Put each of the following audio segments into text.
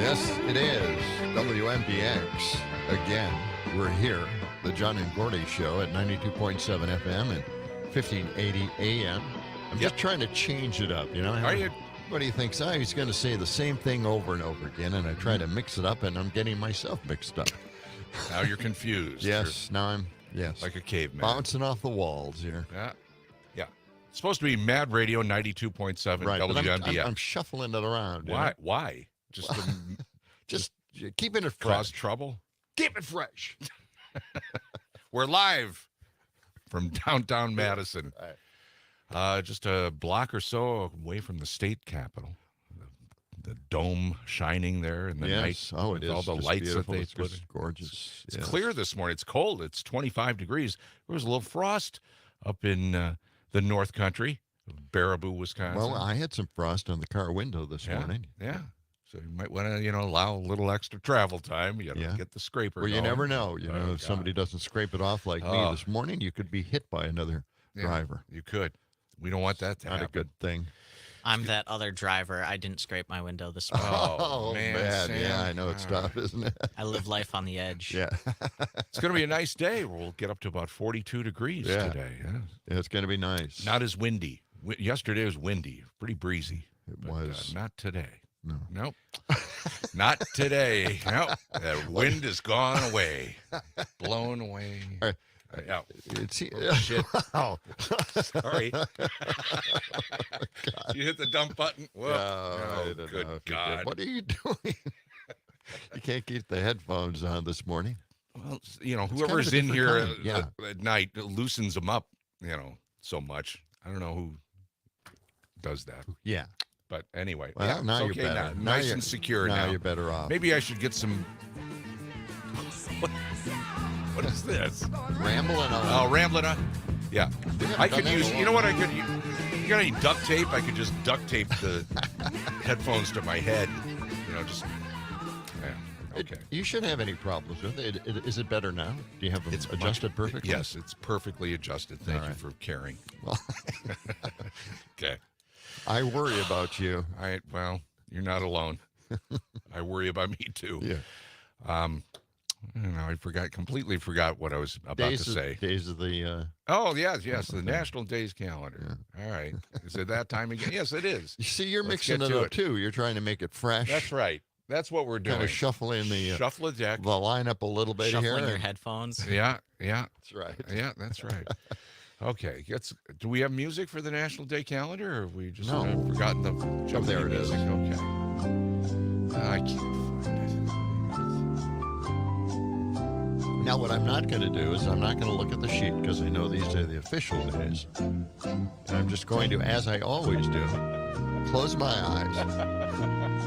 Yes, it is. WMDX. Again, we're here. The John and Gordy Show at 92.7 FM and 1580 AM. I'm just trying to change it up, you know? Are you? Everybody thinks, he's going to say the same thing over and over again, and I try to mix it up, and I'm getting myself mixed up. Now you're confused. Yes, now I'm, like a caveman. Bouncing off the walls here. Yeah. It's supposed to be Mad Radio 92.7 Right, but WMDX. I'm shuffling it around. Why? You know? Why? Just to Just keeping it fresh. cause trouble? Keep it fresh. We're live from downtown Madison. Just a block or so away from the state capitol. The dome shining there in the night. Oh, it is. All the just lights beautiful. that they it's put just in. gorgeous. It's clear this morning. It's cold. It's 25 degrees. There was a little frost up in the North Country, Baraboo, Wisconsin. Well, I had some frost on the car window this morning. Yeah. So you might want to, allow a little extra travel time. You got to get the scraper Well, you going. never know. If somebody doesn't scrape it off like me this morning, you could be hit by another driver. You could. We don't want that to happen. Not a good thing. I'm that other driver. I didn't scrape my window this morning. Oh, man. Sam. Yeah, I know it's tough, isn't it? I live life on the edge. Yeah. It's going to be a nice day. We'll get up to about 42 degrees today. Yeah. It's going to be nice. Not as windy. Yesterday was windy, pretty breezy. It was. Not today. No. Nope. Not today. Nope. The wind has gone away. Blown away. Shit. Wow. Sorry. You hit the dump button? Whoa. I don't good know if you God. did. What are you doing? You can't keep the headphones on this morning. Well, whoever's in here at night loosens them up, so much. I don't know who does that. Yeah. But anyway, well, now it's you're okay better. now. Nice and secure now. Now you're better off. Maybe I should get some... What is this? Rambling on. Oh, rambling on? Yeah. I could use... You know what I could use? You got any duct tape? I could just duct tape the headphones to my head. Just... Yeah. Okay. You shouldn't have any problems with it. Is it better now? Do you have them adjusted perfectly? Yes, it's perfectly adjusted. Thank you for caring. Well, okay. I worry about you. All right. Well, you're not alone. I worry about me too. Yeah. I completely forgot what I was about to say. Days of the. Oh yes, the National Days calendar. Yeah. All right. Is it that time again? Yes, it is. You see, you're mixing it up too. You're trying to make it fresh. That's right. That's what we're doing. Kind of shuffling shuffle the deck, the lineup a little bit Shuffling here. your headphones. Yeah. That's right. Yeah, that's right. Okay, do we have music for the National Day calendar, or have we just forgotten the jump? There it music? is. Okay. I can't find it. Now, what I'm not going to do is I'm not going to look at the sheet because I know these are the official days. And I'm just going to, as I always do, close my eyes.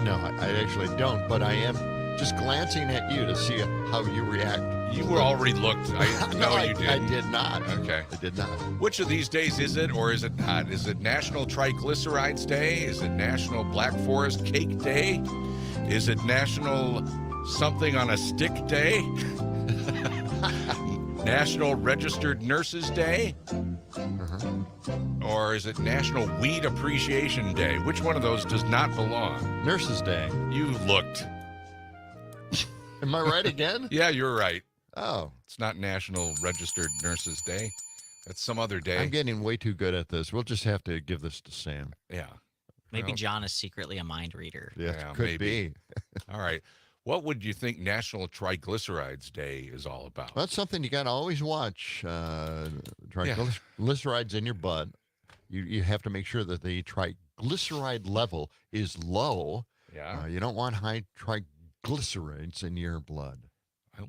No, I actually don't, but I am just glancing at you to see how you react. You were already looked. No, you didn't. I did not. Okay. I did not. Which of these days is it, or is it not? Is it National Triglycerides Day? Is it National Black Forest Cake Day? Is it National Something on a Stick Day? National Registered Nurses Day? Or is it National Weed Appreciation Day? Which one of those does not belong? Nurses Day. You looked. Am I right again? Yeah, you're right. Oh. It's not National Registered Nurses Day. That's some other day. I'm getting way too good at this. We'll just have to give this to Sam. Yeah. Maybe John is secretly a mind reader. Yeah, could be. All right. What would you think National Triglycerides Day is all about? That's something you got to always watch. Triglycerides in your blood. You have to make sure that the triglyceride level is low. Yeah. You don't want high triglycerides in your blood.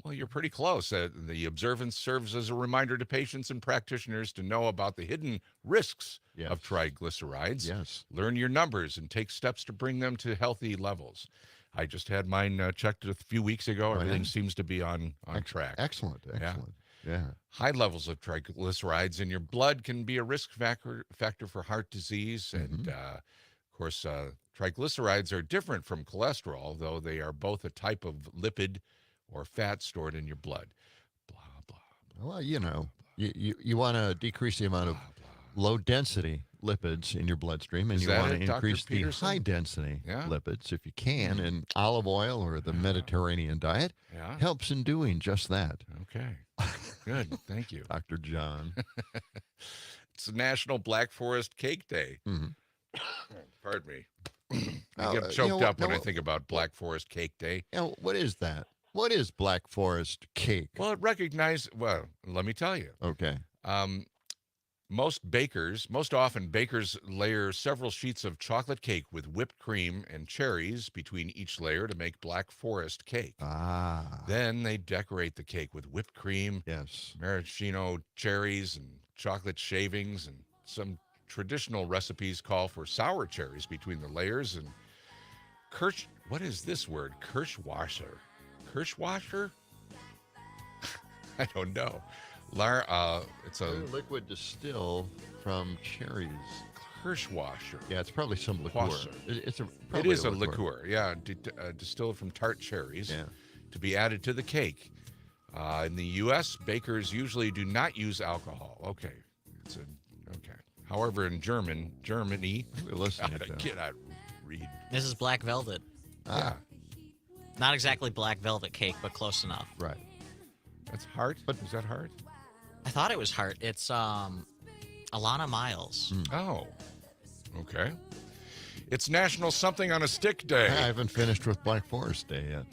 Well, you're pretty close. The observance serves as a reminder to patients and practitioners to know about the hidden risks of triglycerides. Yes. Learn your numbers and take steps to bring them to healthy levels. I just had mine checked a few weeks ago. Everything seems to be on track. Excellent. Yeah. High levels of triglycerides in your blood can be a risk factor for heart disease. And, of course, triglycerides are different from cholesterol, though they are both a type of lipid or fat stored in your blood. Blah, blah, blah. Well, you want to decrease the amount of low density lipids in your bloodstream, and Is you that want it, to Dr. increase the Peterson? high-density Yeah. lipids if you can, and olive oil or the Mediterranean diet Yeah. helps in doing just that. Okay. Good. Thank you. Dr. John. It's National Black Forest Cake Day. Mhm. Pardon me. I Oh, get choked up when I no, think about Black Forest Cake Day. what is that? What is Black Forest cake? Well, well, let me tell you. Okay. Most often bakers layer several sheets of chocolate cake with whipped cream and cherries between each layer to make Black Forest cake. Ah. Then they decorate the cake with whipped cream, Yes. maraschino cherries, and chocolate shavings, and some traditional recipes call for sour cherries between the layers and what is this word? Kirschwasser. Kirschwasser? I don't know. It's a liquid distill from cherries. Kirschwasser. Yeah, it's probably some liqueur. Wasser. It It is a liqueur. Yeah, distilled from tart cherries Yeah. to be added to the cake. In the U.S., bakers usually do not use alcohol. Okay. Okay. However, in Germany, Listen. I cannot read. This is black velvet. Yeah, Not exactly black velvet cake, but close enough. Right. that's hard. But is that hard? I thought it was heart. It's Alana Miles. Oh, okay. It's National Something on a Stick Day. I haven't finished with Black Forest Day yet.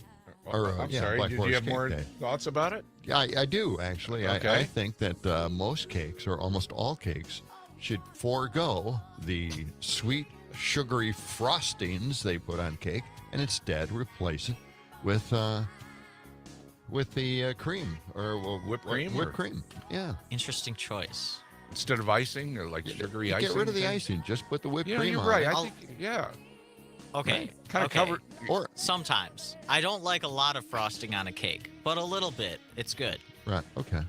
Or, I'm yeah, sorry. Black Did Forest you have Cake more Day. thoughts about it? Yeah, I do, actually. Okay. I think that most cakes, or almost all cakes, should forego the sweet, sugary frostings they put on cake and instead replace it with the cream or Whipped cream, Whipped or- cream. Yeah. Interesting choice. Instead of icing or like sugary Get icing? rid of the thing? icing. Just put the whipped Yeah, cream you're on. right. I'll- I think, yeah. Okay. Kind of okay. covered. Or Sometimes. I don't like a lot of frosting on a cake, but a little bit. It's good. right, okay.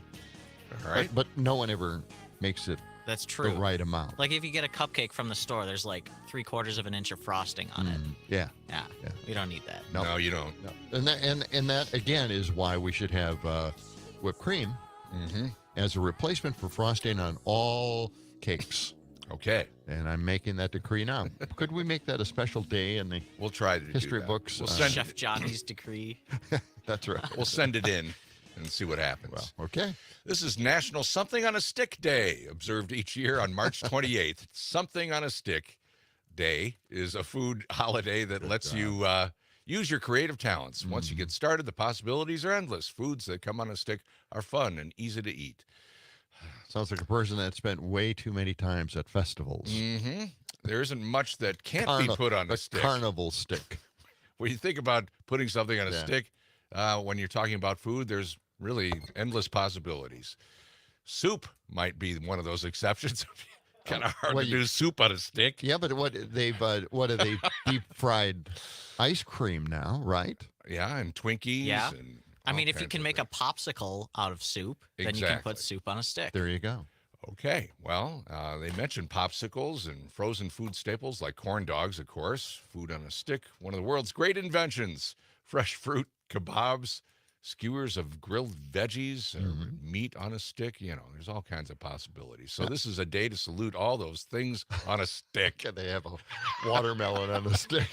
All right. But no one ever makes it That's the true. right amount. Like if you get a cupcake from the store, there's like 3/4 of an inch of frosting on it. Yeah. Yeah. Yeah. We don't need that. No. No, you don't. No. And that again is why we should have whipped cream Mm-hmm. as a replacement for frosting on all cakes. Okay. And I'm making that decree now. Could we make that a special day in the We'll try to do history that. books? We'll Chef send, Johnny's decree. That's right. we'll send it in and see what happens. Well, okay. This is National Something on a Stick Day, observed each year on March 28th. Something on a Stick Day is a food holiday that lets you use your creative talents. Once you get started, the possibilities are endless. Foods that come on a stick are fun and easy to eat. Sounds like a person that spent way too many times at festivals. Mm-hmm. There isn't much that can't be put on a the stick. carnival stick. When you think about putting something on a Yeah. stick, when you're talking about food, there's really endless possibilities. Soup might be one of those exceptions. Kind of hard well, to do soup on a stick. Yeah, but what are they deep fried ice cream now, right? Yeah, and Twinkies. Yeah. And I all mean, if you kinds can of make a things. popsicle out of soup, then you can put Exactly. soup on a stick. There you go. Okay, well, they mentioned popsicles and frozen food staples like corn dogs, of course. Food on a stick, one of the world's great inventions. Fresh fruit, kebabs, skewers of grilled veggies, meat on a stick. You know, there's all kinds of possibilities. So this is a day to salute all those things on a stick. Can they have a watermelon on a stick?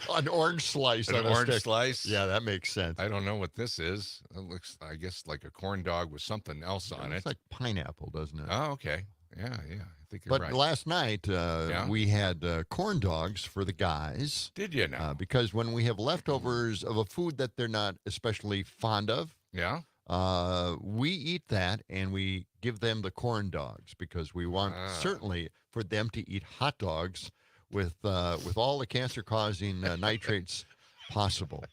An orange slice An on a orange stick. slice. Yeah, that makes sense. I don't know what this is. It looks, I guess, like a corn dog with something else on It's it. like pineapple, doesn't it? Oh, okay. Yeah. I think you're But right. last night, Yeah? we had corn dogs for the guys Did you now? because when we have leftovers of a food that they're not especially fond of, Yeah. we eat that and we give them the corn dogs because we want certainly for them to eat hot dogs with all the cancer-causing nitrates possible.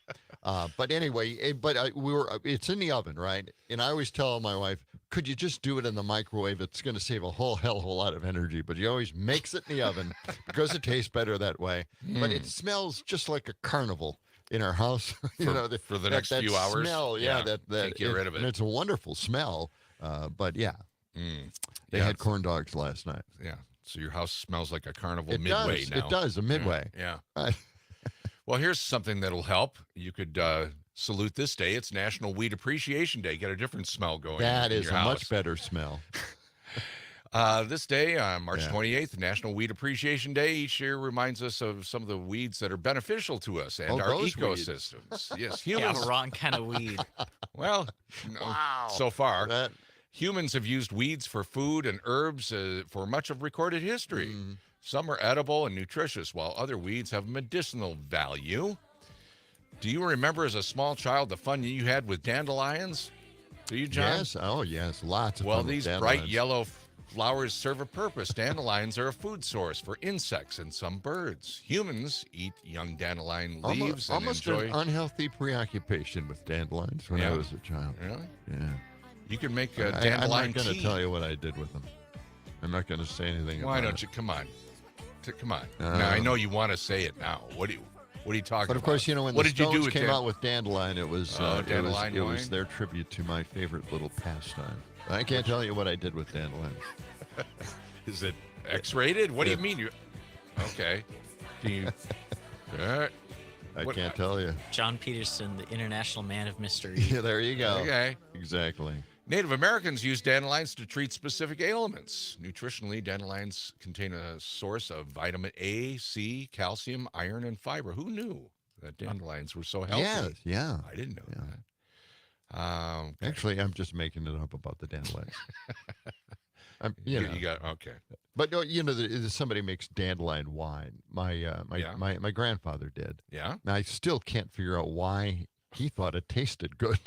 But anyway, it's in the oven, right? And I always tell my wife, could you just do it in the microwave? It's going to save a whole hell of a lot of energy. But he always makes it in the oven because it tastes better that way. But it smells just like a carnival in our house. For the next few hours? Smell, Yeah, that can't get rid of it. And it's a wonderful smell. But yeah, they Yeah, had corn dogs last night. Yeah. So your house smells like a carnival It midway does. now. It does. A midway. Yeah. Right. Well, here's something that'll help. You could salute this day. It's National Weed Appreciation Day. Get a different smell going. That in is your a house. much better smell. This day, March Yeah. 28th, National Weed Appreciation Day, each year reminds us of some of the weeds that are beneficial to us and our those weeds. ecosystems. Yes, Yeah, humans. wrong kind of weed. Well, Wow. so far, That, humans have used weeds for food and herbs for much of recorded history. Mm. Some are edible and nutritious, while other weeds have medicinal value. Do you remember as a small child the fun you had with dandelions? Do you, John? yes. Oh, yes. Lots of Well, fun with these bright dandelions. yellow flowers serve a purpose. Dandelions are a food source for insects and some birds. Humans eat young dandelion leaves and Almost enjoy. an unhealthy preoccupation with dandelions when I Yeah. was a child. Really? Yeah. You can make I'm dandelion not going tea. to tell you what I did with them. I'm not going to say anything Why about don't it. you? Come on. Come on. Now, I know you want to say it now. What are you talking about? But of course, you know, when What the did you do Stones with came out with Dandelion, it was Dandelion it was wine? their tribute to my favorite little pastime. I can't tell you what I did with Dandelion. Is it X-rated? What do you mean? Okay. Can you? I What- can't tell you. John Peterson, the international man of mystery. Yeah, there you go. Okay. Exactly. Native Americans use dandelions to treat specific ailments. Nutritionally, dandelions contain a source of vitamin A, C, calcium, iron, and fiber. Who knew that dandelions were so healthy? Yes, yeah. I didn't know Yeah. that. Okay. Actually, I'm just making it up about the dandelions. You know. You got okay. But no, you know, somebody makes dandelion wine. My Yeah. my grandfather did. Yeah. And I still can't figure out why he thought it tasted good.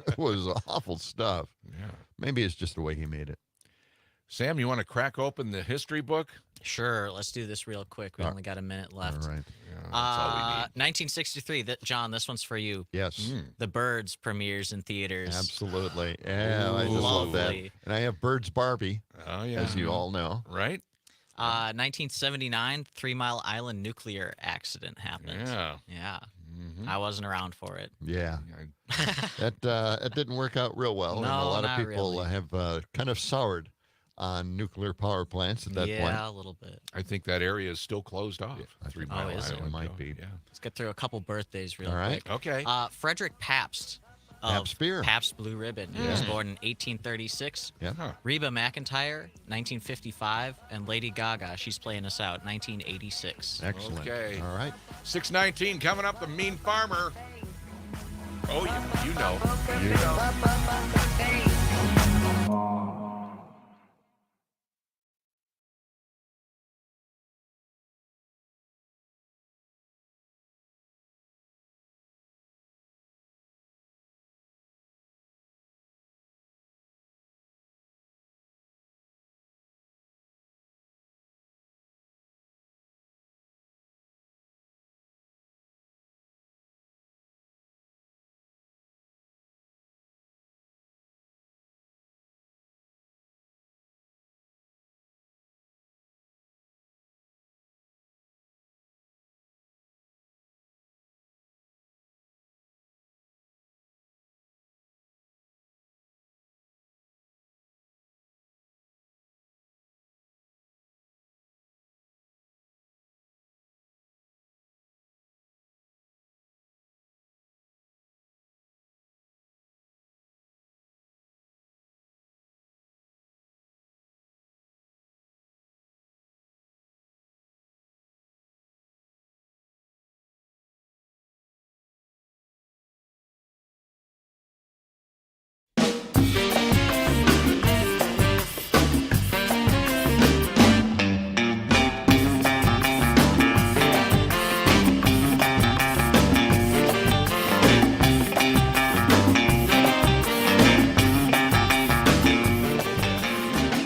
It was awful stuff. Yeah. Maybe it's just the way he made it. Sam, you want to crack open the history book? Sure, let's do this real quick. We only got a minute left. All right. Yeah, that's all we need. 1963. John, this one's for you. Yes. The Birds premieres in theaters. Absolutely. Yeah, I just love that. Lovely. And I have Bird's Barbie, Oh yeah. as you all know. Right? 1979, 3 Mile Island nuclear accident happened. Yeah. Yeah. Mhm. I wasn't around for it. Yeah. I- That didn't work out real well. and a No, lot of not people really. have kind of soured on nuclear power plants at that yeah, point. a little bit. I think that area is still closed off. I 3 think Mile is it? Island, It might though. be. Yeah. Let's get through a couple birthdays real All right. quick. Okay. Frederick Pabst of Pabst beer. Pabst Blue Ribbon. He was born in 1836. Yeah. Huh. Reba McEntire, 1955. And Lady Gaga, she's playing us out, 1986. Excellent. Okay. All right. 619 coming up. The Mean Farmer. Oh, you know. You know.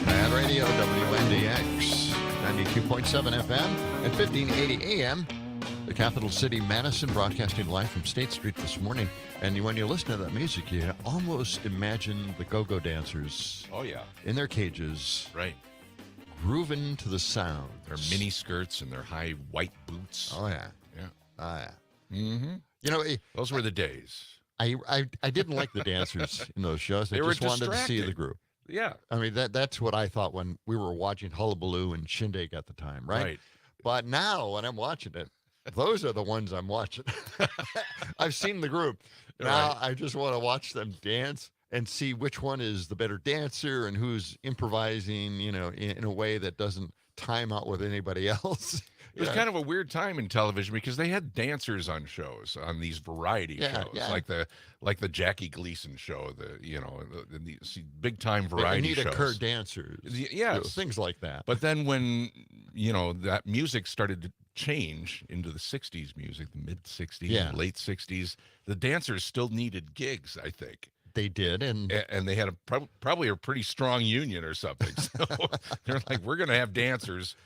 At Radio WMDX, 92.7 FM and 1580 AM, the capital city, Madison, broadcasting live from State Street this morning. And when you listen to that music, you almost imagine the go-go dancers Oh, yeah. in their cages, Right. grooving to the sound. Their mini skirts and their high white boots. Oh, yeah. Yeah. Oh, yeah. Mm-hmm. You know, Those were the days. I didn't like the dancers in those shows. I They were just wanted to see the distracting. group. Yeah. I mean, that's what I thought when we were watching Hullabaloo and Shindig at the time, right? But now when I'm watching it, those are the ones I'm watching. I've seen the group. Now Right. I just want to watch them dance and see which one is the better dancer and who's improvising, in a way that doesn't time out with anybody else. It was kind of a weird time in television because they had dancers on shows, on these variety shows, like the Jackie Gleason show, the big time variety Anita shows. Kerr dancers, yes, things like that. But then when that music started to change into the '60s music, the mid '60s, late '60s, the dancers still needed gigs, I think. They did, and they had probably a pretty strong union or something. So they're like, we're going to have dancers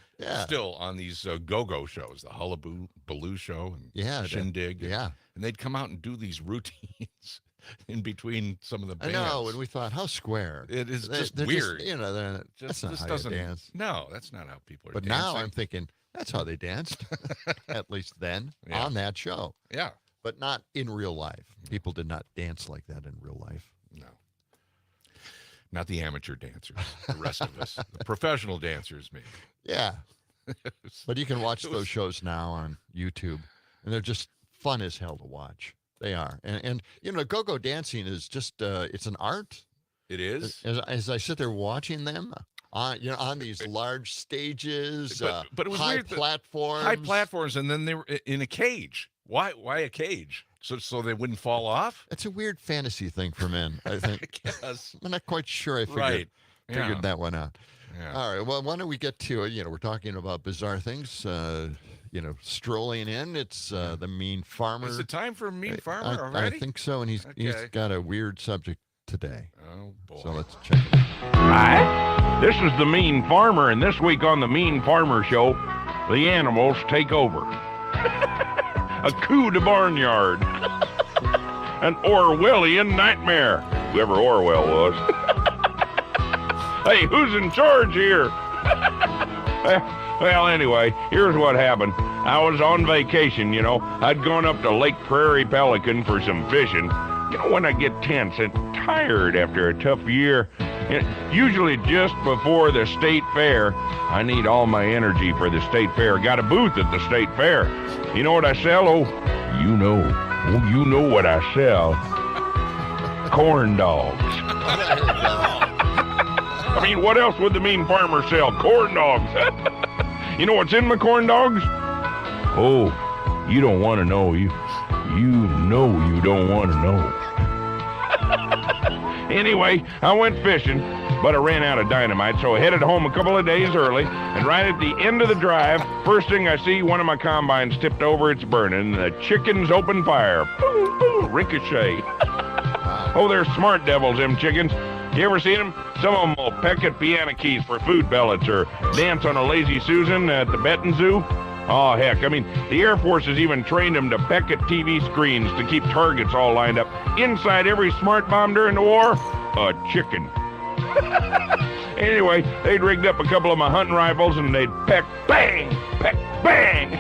still on these go-go shows, the Hullabaloo show and Shindig. And they'd come out and do these routines in between some of the bands. I know, and we thought, how square. It is just they're weird. That's not this how doesn't you dance. No, that's not how people are But dancing. now I'm thinking, that's how they danced, at least then, on that show. Yeah. But not in real life. People did not dance like that in real life. No. Not the amateur dancers, the rest of us. The professional dancers, maybe. Yeah. But you can watch those shows now on YouTube, and they're just fun as hell to watch. They are. And go-go dancing is just, it's an art. It is. As I sit there watching them, on these large stages, but it was high weird platforms. High platforms, and then they were in a cage. Why a cage? So they wouldn't fall off? It's a weird fantasy thing for men, I think. I guess. I'm not quite sure I figured that one out. Yeah. All right, well, why don't we get to it? We're talking about bizarre things, strolling in. It's the Mean Farmer. Is it time for Mean Farmer already? I think so, and he's got a weird subject today. Oh, boy. So let's check it out. Hi, this is the Mean Farmer, and this week on the Mean Farmer Show, the animals take over. A coup de barnyard. An Orwellian nightmare. Whoever Orwell was. Hey, who's in charge here? Well, anyway, here's what happened. I was on vacation, I'd gone up to Lake Prairie Pelican for some fishing. When I get tense and tired after a tough year, usually just before the state fair, I need all my energy for the state fair. Got a booth at the state fair. You know what I sell? Oh, you know what I sell. Corn dogs. I mean, what else would the Mean Farmer sell? Corn dogs. You know what's in my corn dogs? Oh, you don't want to know. You know you don't want to know. Anyway, I went fishing, but I ran out of dynamite, so I headed home a couple of days early, and right at the end of the drive, first thing I see, one of my combines tipped over, it's burning, the chickens open fire. Boom, boom, ricochet. Oh, they're smart devils, them chickens. You ever seen them? Some of them will peck at piano keys for food pellets or dance on a lazy Susan at the Betton Zoo. Oh, heck, I mean, the Air Force has even trained them to peck at TV screens to keep targets all lined up. Inside every smart bomb during the war, a chicken. Anyway, they'd rigged up a couple of my hunting rifles and they'd peck, bang, peck, bang.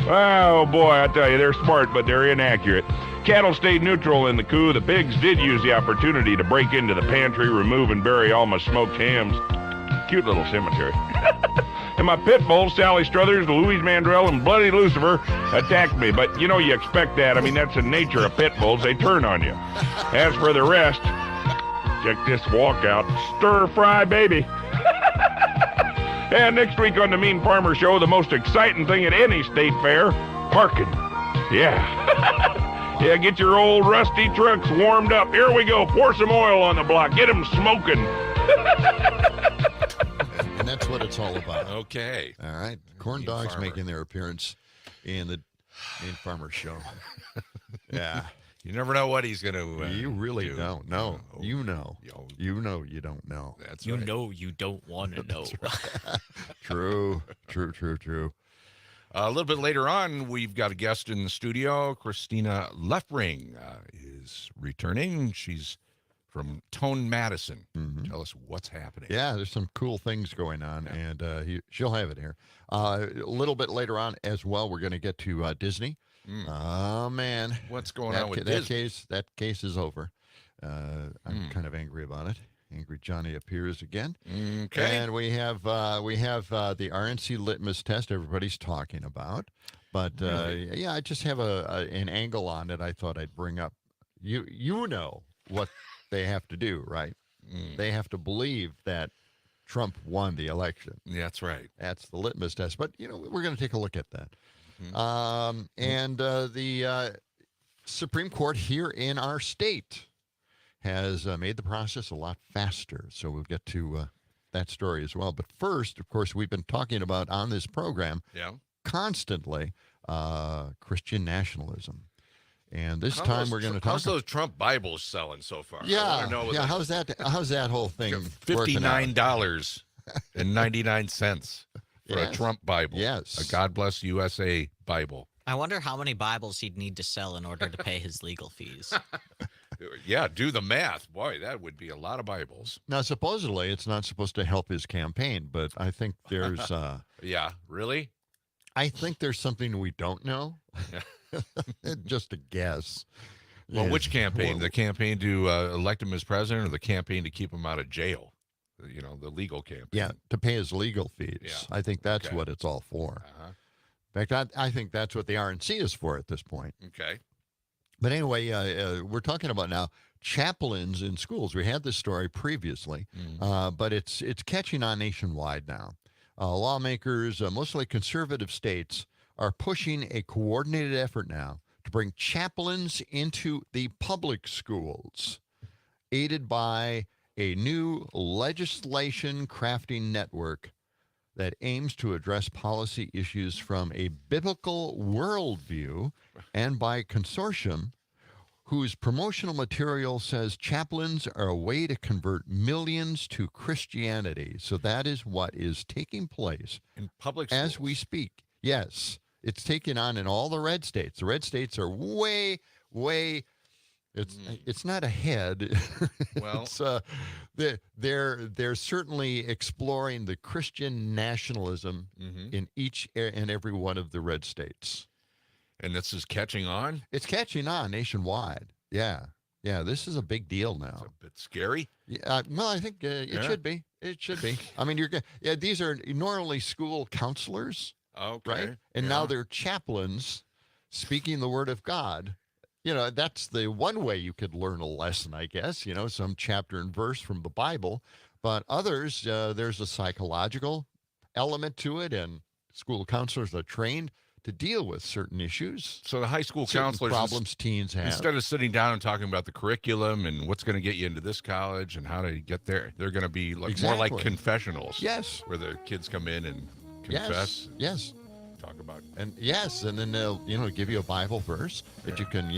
Oh, boy, I tell you, they're smart, but they're inaccurate. Cattle stayed neutral in the coup. The pigs did use the opportunity to break into the pantry, remove and bury all my smoked hams. Cute little cemetery. And my pit bulls, Sally Struthers, Louise Mandrell, and Bloody Lucifer, attacked me. But, you expect that. I mean, that's the nature of pit bulls. They turn on you. As for the rest, check this walkout. Stir-fry, baby. And next week on the Mean Farmer Show, the most exciting thing at any state fair, parking. Yeah. Yeah, get your old rusty trucks warmed up. Here we go. Pour some oil on the block. Get them smoking. And that's what it's all about. Okay. All right. Corn dogs making their appearance in the Mean Farmer Show. Yeah. You never know what he's going to You really do. don't know. You know. You know you don't know. That's You right. know you don't want to know. True. A little bit later on, we've got a guest in the studio. Christina Leffring is returning. She's from Tone, Madison. Mm-hmm. Tell us what's happening. Yeah, there's some cool things going on, and she'll have it here. A little bit later on as well, we're going to get to Disney. Oh, man. What's going on with Disney? That case is over. I'm kind of angry about it. Angry Johnny appears again. Okay. And we have the RNC litmus test everybody's talking about. But, I just have an angle on it I thought I'd bring up. You know what they have to do, right? Mm, They have to believe that Trump won the election. that's right. That's the litmus test. But, we're going to take a look at that. Mhm. And the Supreme Court here in our state has made the process a lot faster. So we'll get to that story as well. But first, of course, we've been talking about on this program Yeah. constantly Christian nationalism. And this time we're going to talk How's those Trump Bibles selling so far? I Yeah, wanna know what yeah. the- How's that whole thing working out? $59.99 for a Yes. Trump Bible. Yes. A God Bless USA Bible. I wonder how many Bibles he'd need to sell in order to pay his legal fees. Yeah, do the math. Boy, that would be a lot of Bibles. Now, supposedly, it's not supposed to help his campaign, but I think there's, Yeah, really? I think there's something we don't know. Just a guess. Well, Yeah. which campaign? Well, The campaign to elect him as president, or the campaign to keep him out of jail? The legal campaign. Yeah, to pay his legal fees. Yeah. I think that's Okay. what it's all for. Uh-huh. In fact, I think that's what the RNC is for at this point. Okay. But anyway, we're talking about now chaplains in schools. We had this story previously, but it's catching on nationwide now. Lawmakers, mostly conservative states, are pushing a coordinated effort now to bring chaplains into the public schools, aided by a new legislation crafting network that aims to address policy issues from a biblical worldview, and by a consortium whose promotional material says chaplains are a way to convert millions to Christianity. So that is what is taking place In public as schools. we speak. Yes, it's taken on in all the red states. The red states are way. It's not ahead. Well, It's, they're certainly exploring the Christian nationalism in each and every one of the red states. and this is catching on. It's catching on nationwide. Yeah. This is a big deal It's now. a bit scary. Yeah, well, I think it Yeah. should be. It should be. I mean, these are normally school counselors, Okay. right? And now they're chaplains speaking the word of God. That's the one way you could learn a lesson, I guess, some chapter and verse from the Bible. But others, there's a psychological element to it, and school counselors are trained to deal with certain issues, So the high school certain counselors, problems teens have. instead of sitting down and talking about the curriculum and what's going to get you into this college and how to get there, they're going to be more like Exactly. confessionals. Yes. Where the kids come in and confess, Yes. talk about. And then they'll, give you a Bible verse that you can,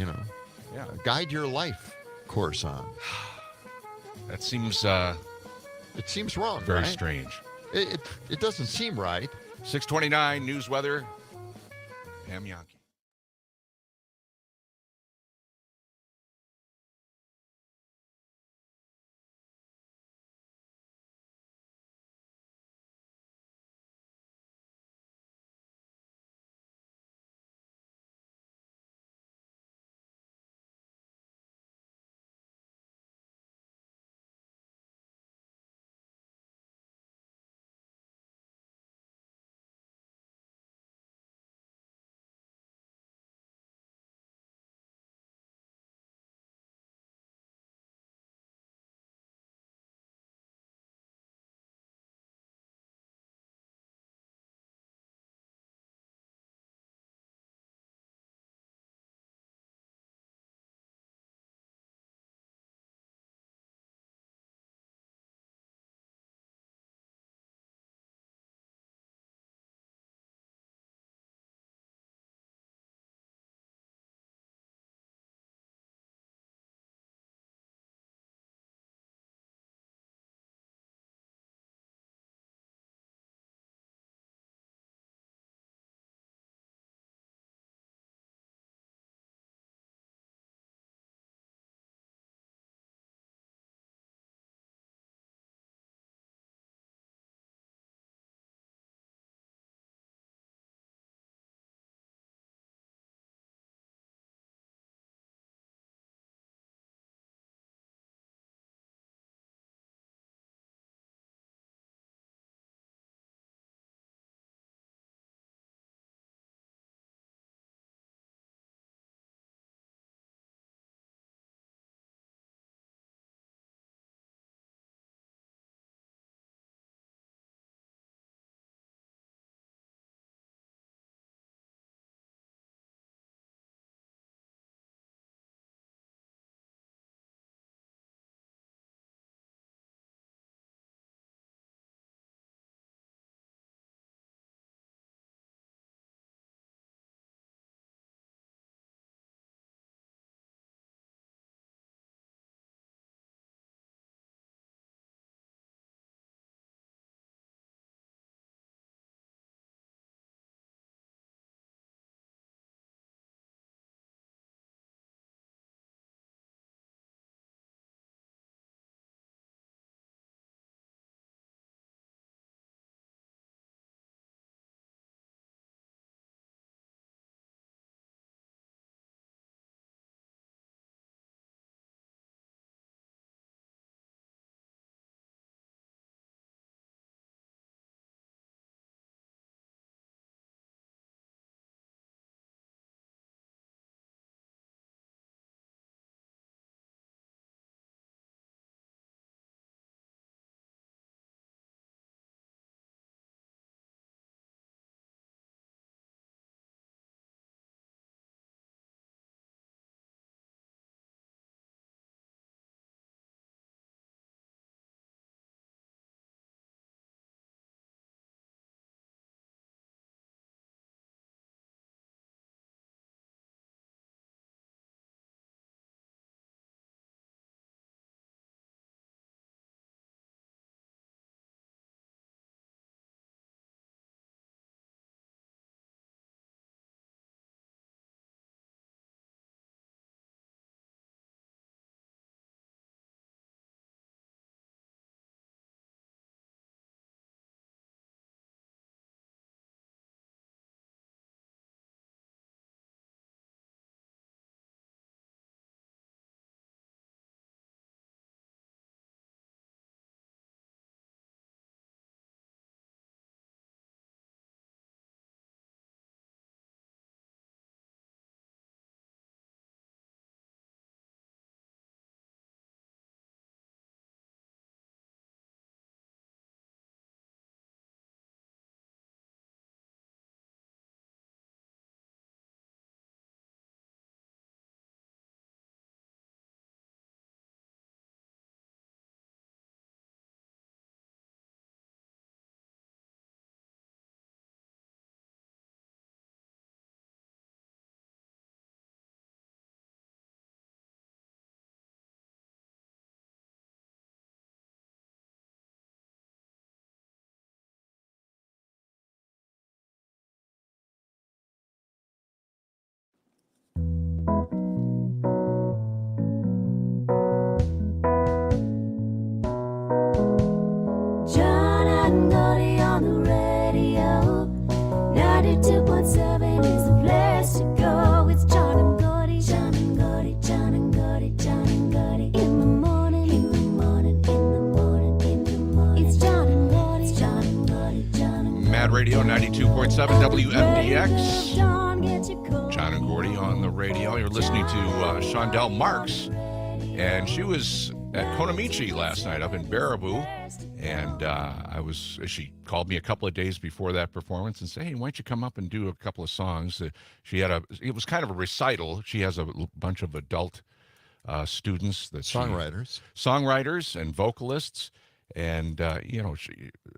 guide your life course on. That seems It seems wrong, very right? strange. It doesn't seem right. 629 news weather. Ham Yankee. Radio, 92.7 WMDX. John and Gordy on the radio. You're listening to Shondell Marks, and she was at Konamichi last night up in Baraboo, and she called me a couple of days before that performance and said, hey, why don't you come up and do a couple of songs? It was kind of a recital. She has a bunch of adult students, songwriters and vocalists. And,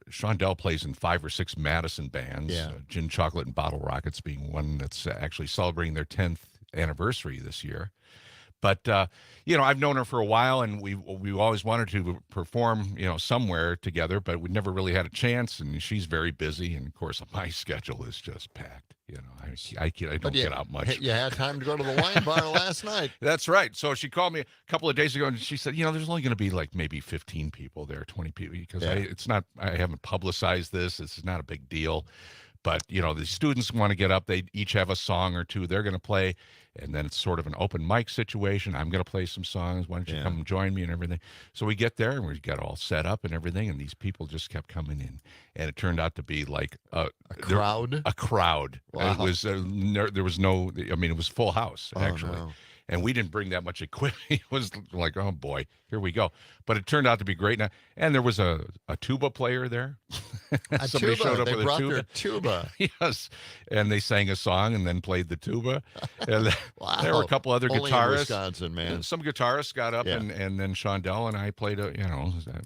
Shondell plays in 5 or 6 Madison bands, Gin Chocolate and Bottle Rockets being one that's actually celebrating their 10th anniversary this year. But, I've known her for a while, and we always wanted to perform, somewhere together, but we never really had a chance, and she's very busy. And, of course, my schedule is just packed. I don't get out much. You had time to go to the wine bar last night. That's right. So she called me a couple of days ago, and she said, there's only going to be like maybe 15 people there, 20 people, because I haven't publicized this. It's not a big deal. But, the students want to get up. They each have a song or two they're going to play. And then it's sort of an open mic situation. I'm going to play some songs. Why don't you come join me and everything? So we get there, and we got all set up and everything. And these people just kept coming in. And it turned out to be like a crowd? A crowd. Wow. It was, there was no, it was full house, actually. No. And we didn't bring that much equipment. It was like, oh, boy, here we go. But it turned out to be great. And there was a tuba player there. Somebody showed up with a tuba. Their tuba. Yes. And they sang a song and then played the tuba. And wow. There were a couple other Only guitarists. In Wisconsin, man. Some guitarists got up, and then Shondell and I played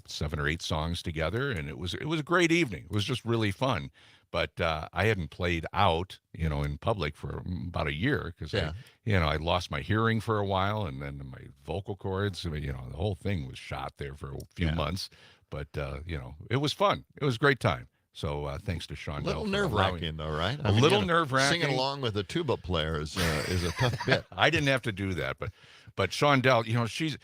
7 or 8 songs together. And it was a great evening. It was just really fun. But I hadn't played out, in public for about a year because I lost my hearing for a while, and then my vocal cords. The whole thing was shot there for a few months. But it was fun. It was a great time. So thanks to Shondell. A little nerve-wracking, though, right? A little nerve-wracking. Singing along with a tuba player is a tough bit. I didn't have to do that, but Shondell, she's,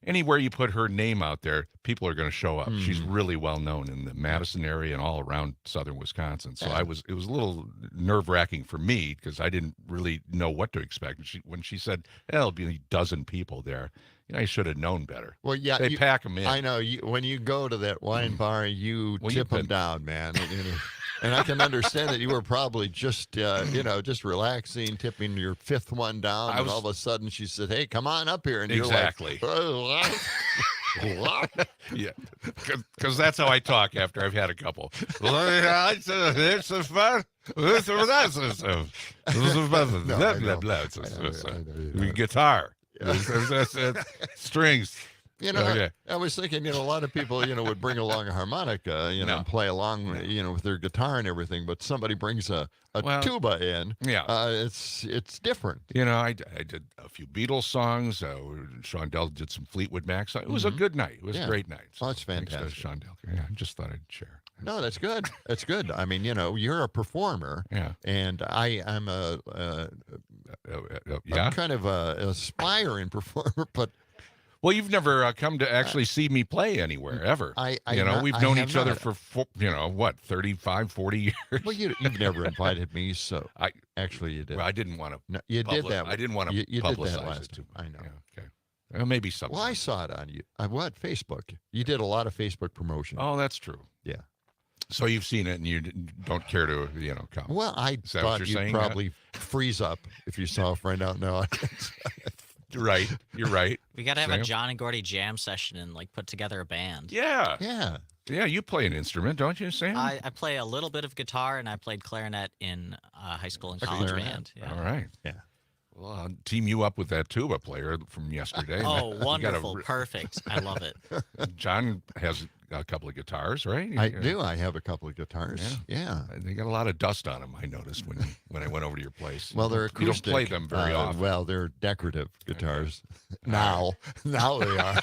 anywhere you put her name out there, people are going to show up. She's really well known in the Madison area and all around southern Wisconsin. So it was a little nerve-wracking for me because I didn't really know what to expect. When she said, there'll be a dozen people there, I should have known better. Well, yeah. They pack them in. I know. When you go to that wine bar, you tip them down, man. And I can understand that you were probably just relaxing, tipping your 5th one down, and all of a sudden she said, hey, come on up here. And exactly. You're like, yeah, because that's how I talk after I've had a couple. It's a fun. Guitar. Strings. I was thinking, a lot of people, would bring along a harmonica, and play along, with their guitar and everything. But somebody brings a tuba in. Yeah. It's different. I did a few Beatles songs. Shondell did some Fleetwood Mac songs. It was a good night. It was a great night. So that's fantastic. Shondell. Yeah, I just thought I'd share. No, that's good. That's good. You're a performer. Yeah. And I'm I'm kind of an aspiring performer, but. Well, you've never come to actually see me play anywhere, ever. We've known each other for, 35, 40 years. Well, you've never invited me, so actually you did. Well, I didn't want to. No, you did that. I didn't want to publicize did that last it. I know. Yeah, okay. Well, maybe something. Well, I saw it on you. Facebook. You did a lot of Facebook promotion. Oh, that's true. Yeah. So you've seen it, and you don't care to, come. Well, I thought you'd probably freeze up if you saw a friend out in the audience. Right. You're right. We got to have a John and Gordy jam session and put together a band. Yeah. Yeah. Yeah, you play an instrument, don't you, Sam? I play a little bit of guitar, and I played clarinet in high school and college band. Yeah. All right. Yeah. Well, I'll team you up with that tuba player from yesterday. Oh, wonderful. Perfect. I love it. John has a couple of guitars, right? I do. I have a couple of guitars. Yeah. They got a lot of dust on them, I noticed when I went over to your place. Well, they're acoustic. You don't play them very often. Well, they're decorative guitars. Okay. Now they are.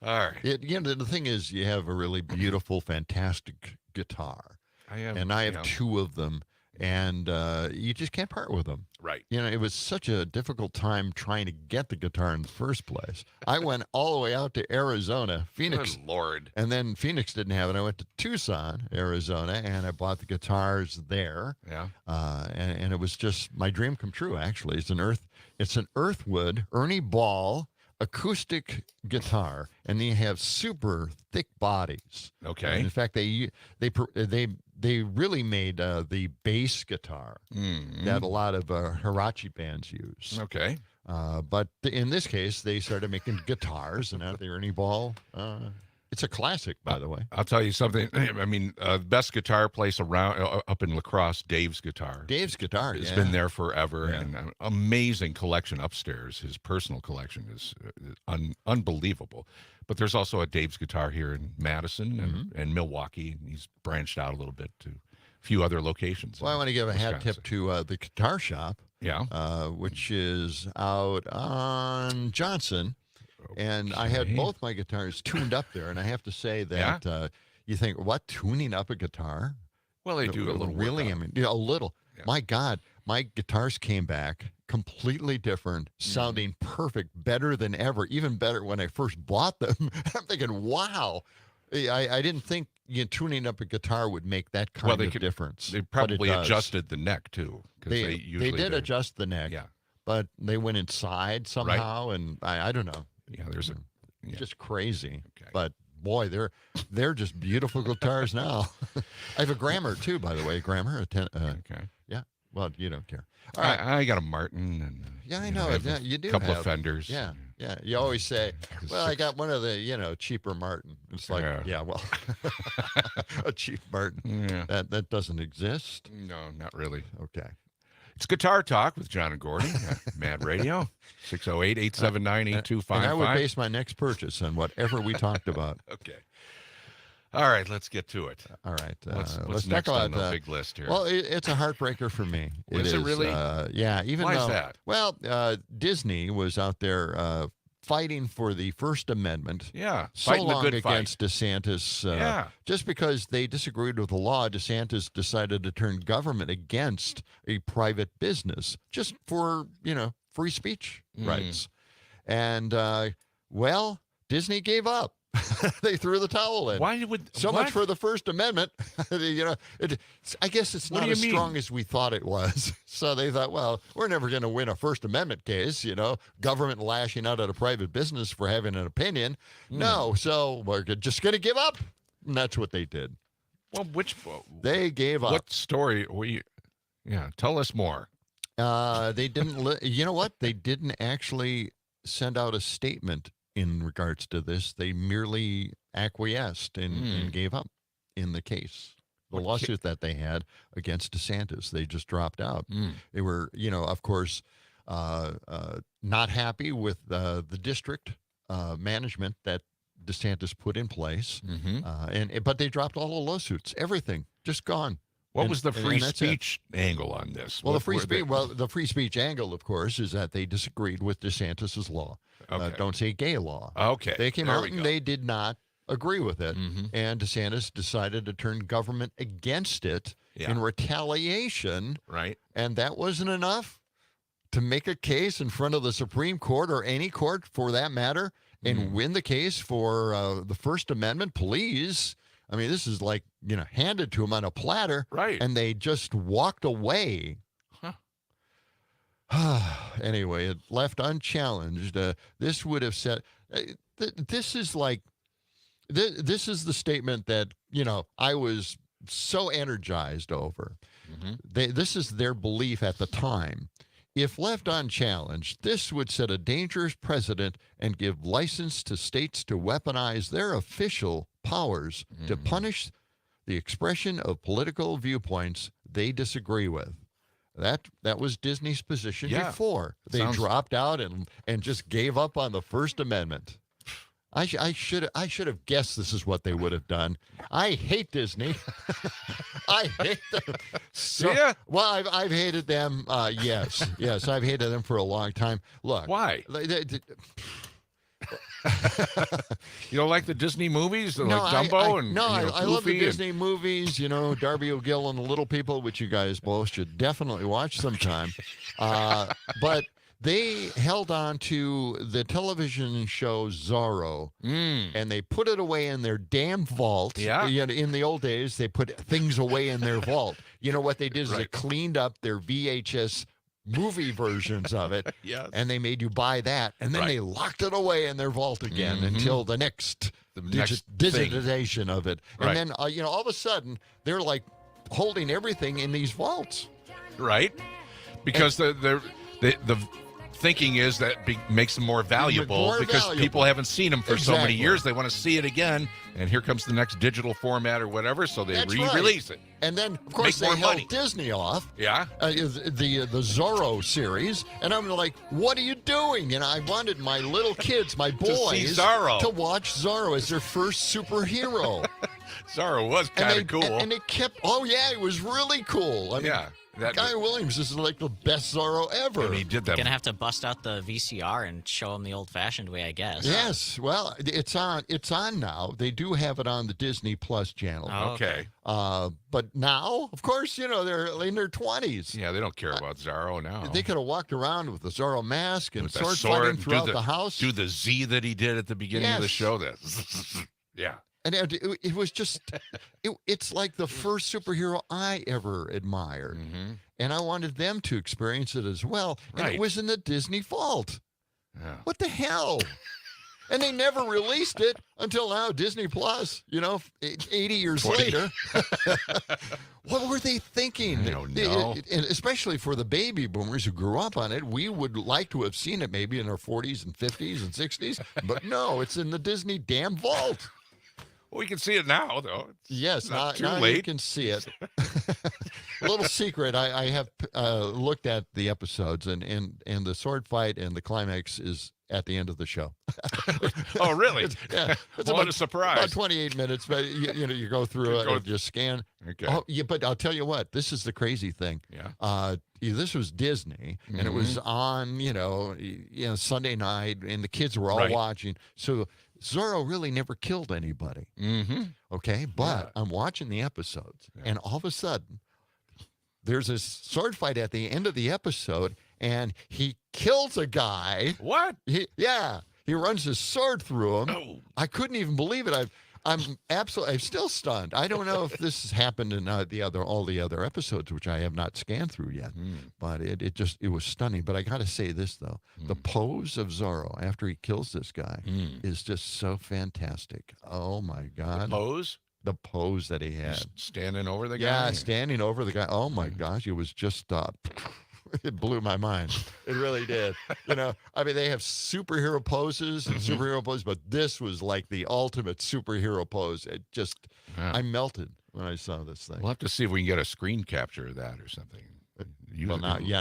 All right. The thing is, you have a really beautiful, fantastic guitar. I have. And I have 2 of them. And you just can't part with them. Right. It was such a difficult time trying to get the guitar in the first place. I went all the way out to Arizona, Phoenix. Good Lord. And then Phoenix didn't have it. I went to Tucson, Arizona, and I bought the guitars there. Yeah. And it was just my dream come true, actually. It's an Earthwood Ernie Ball acoustic guitar, and they have super thick bodies. Okay. And in fact, they they really made the bass guitar that a lot of Hirachi bands use. Okay. But in this case, they started making guitars, and at the Ernie Ball, it's a classic, by the way. I'll tell you something. I mean, best guitar place around up in La Crosse, Dave's Guitar. Dave's Guitar, It's been there forever, and an amazing collection upstairs. His personal collection is unbelievable. But there's also a Dave's Guitar here in Madison and Milwaukee, and he's branched out a little bit to a few other locations. Well, I want to give a hat tip to the Guitar Shop, which is out on Johnson. And I had both my guitars tuned up there, and I have to say that you think, what, tuning up a guitar? Well, they do a little. Really, I mean, a little. Yeah. My God, my guitars came back completely different, sounding perfect, better than ever, even better when I first bought them. I'm thinking, wow. I didn't think tuning up a guitar would make that kind of difference. They probably adjusted the neck, too. They did adjust the neck, but they went inside somehow, and I don't know. Yeah, there's just crazy. Okay. But boy, they're just beautiful guitars now. I have a Grammer too, by the way. Grammer. Okay. Yeah. Well, you don't care. All right. I got a Martin, and I know. You do. A couple of Fenders. Yeah. Yeah. You always say, "Well, I got one of the cheaper Martin." It's like, well, a cheap Martin. Yeah. That doesn't exist. No, not really. Okay. It's Guitar Talk with John and Gordy, Mad Radio, 608-879-8255. And I would base my next purchase on whatever we talked about. Okay. All right, let's get to it. All right. Let's next on the big list here? Well, it's a heartbreaker for me. Is it really? Yeah. Why is that? Well, Disney was out there fighting for the First Amendment. Yeah. So long against DeSantis. Just because they disagreed with the law, DeSantis decided to turn government against a private business just for, free speech rights. And, Disney gave up. They threw the towel in. Much for the First Amendment. I guess it's not as strong as we thought it was. So they thought, well, we're never going to win a First Amendment case. Government lashing out at a private business for having an opinion. No, so we're just going to give up. And that's what they did. Well, they gave up. What story? Tell us more. They didn't. You know what? They didn't actually send out a statement in regards to this. They merely acquiesced and gave up in the case. The lawsuit that they had against DeSantis, they just dropped out. They were, of course, not happy with the district management that DeSantis put in place. But they dropped all the lawsuits, everything, just gone. What was the free speech angle on this? Well, the free speech angle, of course, is that they disagreed with DeSantis's law. Okay. Don't say gay law. Okay. They came out and they did not agree with it. And DeSantis decided to turn government against it in retaliation. Right. And that wasn't enough to make a case in front of the Supreme Court or any court for that matter and win the case for the First Amendment. Please. I mean, this is like, handed to them on a platter. Right. And they just walked away. Anyway, it left unchallenged. This would have said, this is the statement that, I was so energized over. This is their belief at the time. If left unchallenged, this would set a dangerous precedent and give license to states to weaponize their official powers to punish the expression of political viewpoints they disagree with. That was Disney's position before. They dropped out and just gave up on the First Amendment. I should have guessed this is what they would have done. I hate Disney. I hate them. Well, I've hated them. Yes, I've hated them for a long time. Look, why? You don't like the Disney movies, like Dumbo and I love the Disney movies. Darby O'Gill and the Little People, which you guys both should definitely watch sometime. But they held on to the television show Zorro, and they put it away in their damn vault. Yeah. In the old days, they put things away in their vault. What they did is they cleaned up their VHS movie versions of it, and they made you buy that, and then they locked it away in their vault again until the next digitization of it. And then, all of a sudden, they're like holding everything in these vaults. Right? Because the thinking is that makes them more valuable because people haven't seen them for so many years. They want to see it again, and here comes the next digital format or whatever, so they re-release it. And then, of course, they held Disney off. Yeah. The Zorro series. And I'm like, what are you doing? And I wanted my little kids, my boys, to watch Zorro as their first superhero. Zorro was kind of cool. And it kept, it was really cool. I mean, Guy Williams is like the best Zorro ever. And he did that. Gonna have to bust out the VCR and show him the old-fashioned way, I guess. Yes, well, it's on now. They do have it on the Disney Plus channel. Oh, okay. But now, of course, they're in their 20s. Yeah, they don't care about Zorro now. They could have walked around with the Zorro mask and sword fighting throughout the house. Do the Z that he did at the beginning of the show. Yeah. And it was just, it's like the first superhero I ever admired. Mm-hmm. And I wanted them to experience it as well. And it was in the Disney vault. Yeah. What the hell? And they never released it until now, Disney Plus, 80 years later. What were they thinking? I don't know. And especially for the baby boomers who grew up on it, we would like to have seen it maybe in our 40s and 50s and 60s. But no, it's in the Disney damn vault. Well, we can see it now, though. Yes, not too now late. You can see it. A little secret, I have looked at the episodes, and the sword fight and the climax is at the end of the show. Oh, really? It's what a surprise. About 28 minutes, but you go through it and just scan. Okay. Oh, yeah, but I'll tell you what, this is the crazy thing. Yeah. This was Disney, and it was on, Sunday night, and the kids were all watching. So Zorro really never killed anybody. Mm-hmm. Okay, but I'm watching the episodes, and all of a sudden, there's this sword fight at the end of the episode, and he kills a guy. What? He runs his sword through him. Oh. I couldn't even believe it. I'm still stunned. I don't know if this has happened in all the other episodes, which I have not scanned through yet. But it was stunning. But I got to say this though, the pose of Zorro after he kills this guy is just so fantastic. Oh my God! The pose that he had, just standing over the guy. Yeah, standing over the guy. Oh my gosh, it was just. It blew my mind. It really did. They have superhero poses and superhero poses, but this was like the ultimate superhero pose. It just, I melted when I saw this thing. We'll have to see if we can get a screen capture of that or something. Now you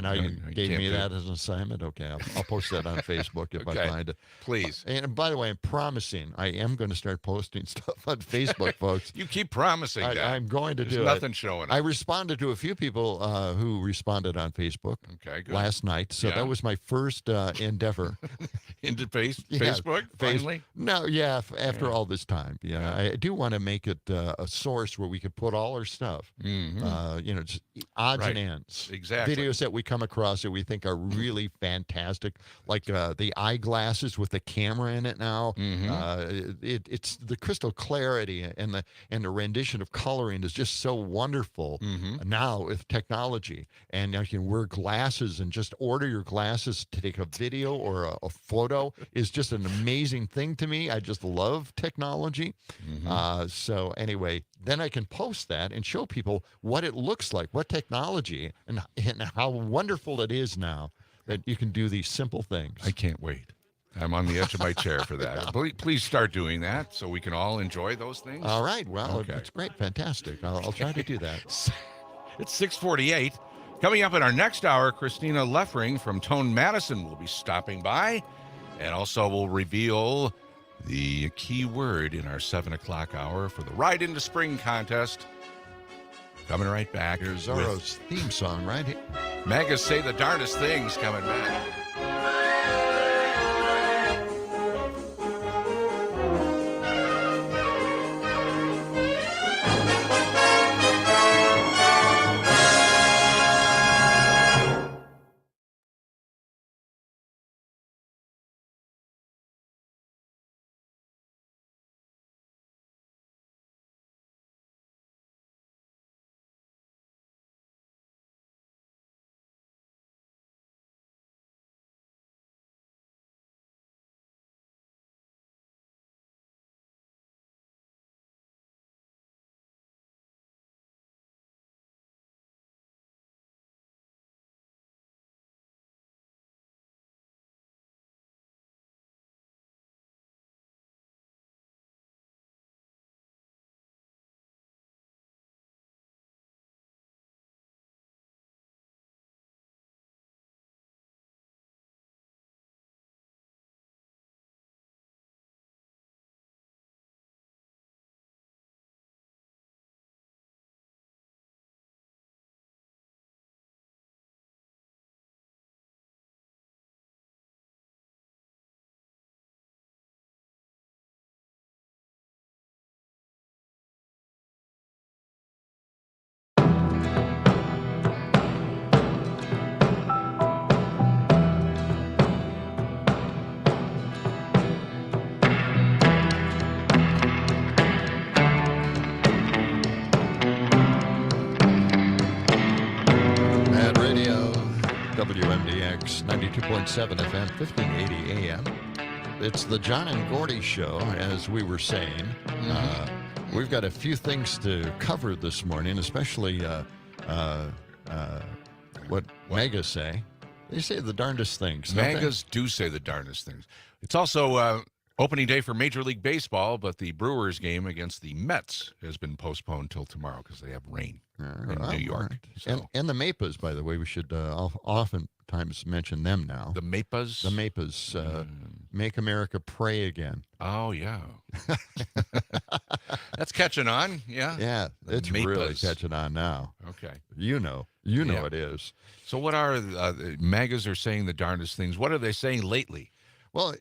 gave me that as an assignment. Okay, I'll post that on Facebook if I find it. Please. And by the way, I'm promising I am going to start posting stuff on Facebook, folks. You keep promising that. I'm going to do it. There's nothing showing. I responded to a few people who responded on Facebook last night, so that was my first endeavor. Into Facebook, finally? No, after all this time. I do want to make it a source where we could put all our stuff. Just odds and ends. Exactly. Videos that we come across that we think are really fantastic, like the eyeglasses with the camera in it now. It's the crystal clarity and the rendition of coloring is just so wonderful now with technology. And you can wear glasses and just order your glasses to take a video or a photo is just an amazing thing to me. I just love technology. So anyway, then I can post that and show people what it looks like, what technology, and how wonderful it is now that you can do these simple things. I can't wait. I'm on the edge of my chair for that. Please start doing that so we can all enjoy those things. All right. Well, it's great. Fantastic. I'll try to do that. It's 6:48. Coming up in our next hour, Christina Leffering from Tone Madison will be stopping by. And also we'll reveal the key word in our 7 o'clock hour for the Ride into Spring contest. Coming right back. Here's Zorro's theme song right here. Magas say the darndest things coming back. 98.7 FM, 1580 AM. It's the John and Gordy Show, as we were saying. We've got a few things to cover this morning, especially what megas say. They say the darndest things. don't they? Megas do say the darndest things. It's also opening day for Major League Baseball, but the Brewers game against the Mets has been postponed till tomorrow because they have rain in New York. Right. So. And the Mapas, by the way, we should oftentimes mention them now. The Mapas? The Mapas, Make America Pray Again. Oh, yeah. That's catching on, yeah? Yeah, it's really catching on now. Okay. You know it is. So what are MAGAs are saying the darndest things? What are they saying lately? Well,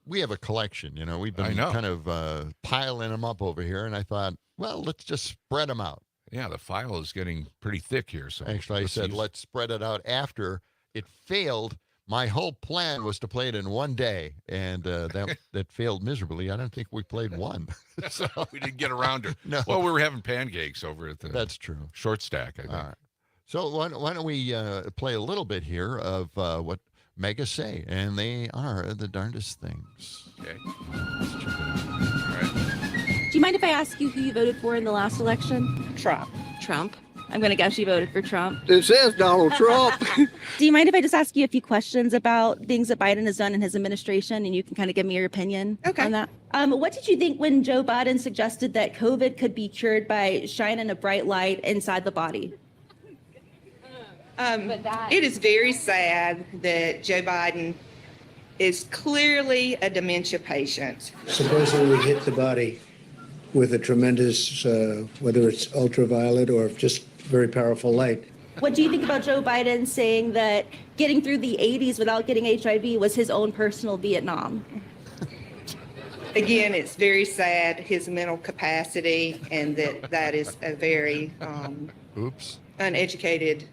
we have a collection, We've been kind of piling them up over here, and I thought, well, let's just spread them out. Yeah, the file is getting pretty thick here. So actually, I said, let's spread it out after it failed. My whole plan was to play it in one day, and that failed miserably. I don't think we played one. So we didn't get around to. No. Well, we were having pancakes over at the. That's true. Short stack, I think. All right. So why don't we play a little bit here of what Megas say, and they are the darndest things. Okay. Let's check it out. All right. Do you mind if I ask you who you voted for in the last election? Trump. I'm going to guess you voted for Trump. It says Donald Trump. Do you mind if I just ask you a few questions about things that Biden has done in his administration, and you can kind of give me your opinion on that? What did you think when Joe Biden suggested that COVID could be cured by shining a bright light inside the body? It is very sad that Joe Biden is clearly a dementia patient. Supposedly hit the body with a tremendous, whether it's ultraviolet or just very powerful light. What do you think about Joe Biden saying that getting through the 80s without getting HIV was his own personal Vietnam? Again, it's very sad, his mental capacity, and that is a very uneducated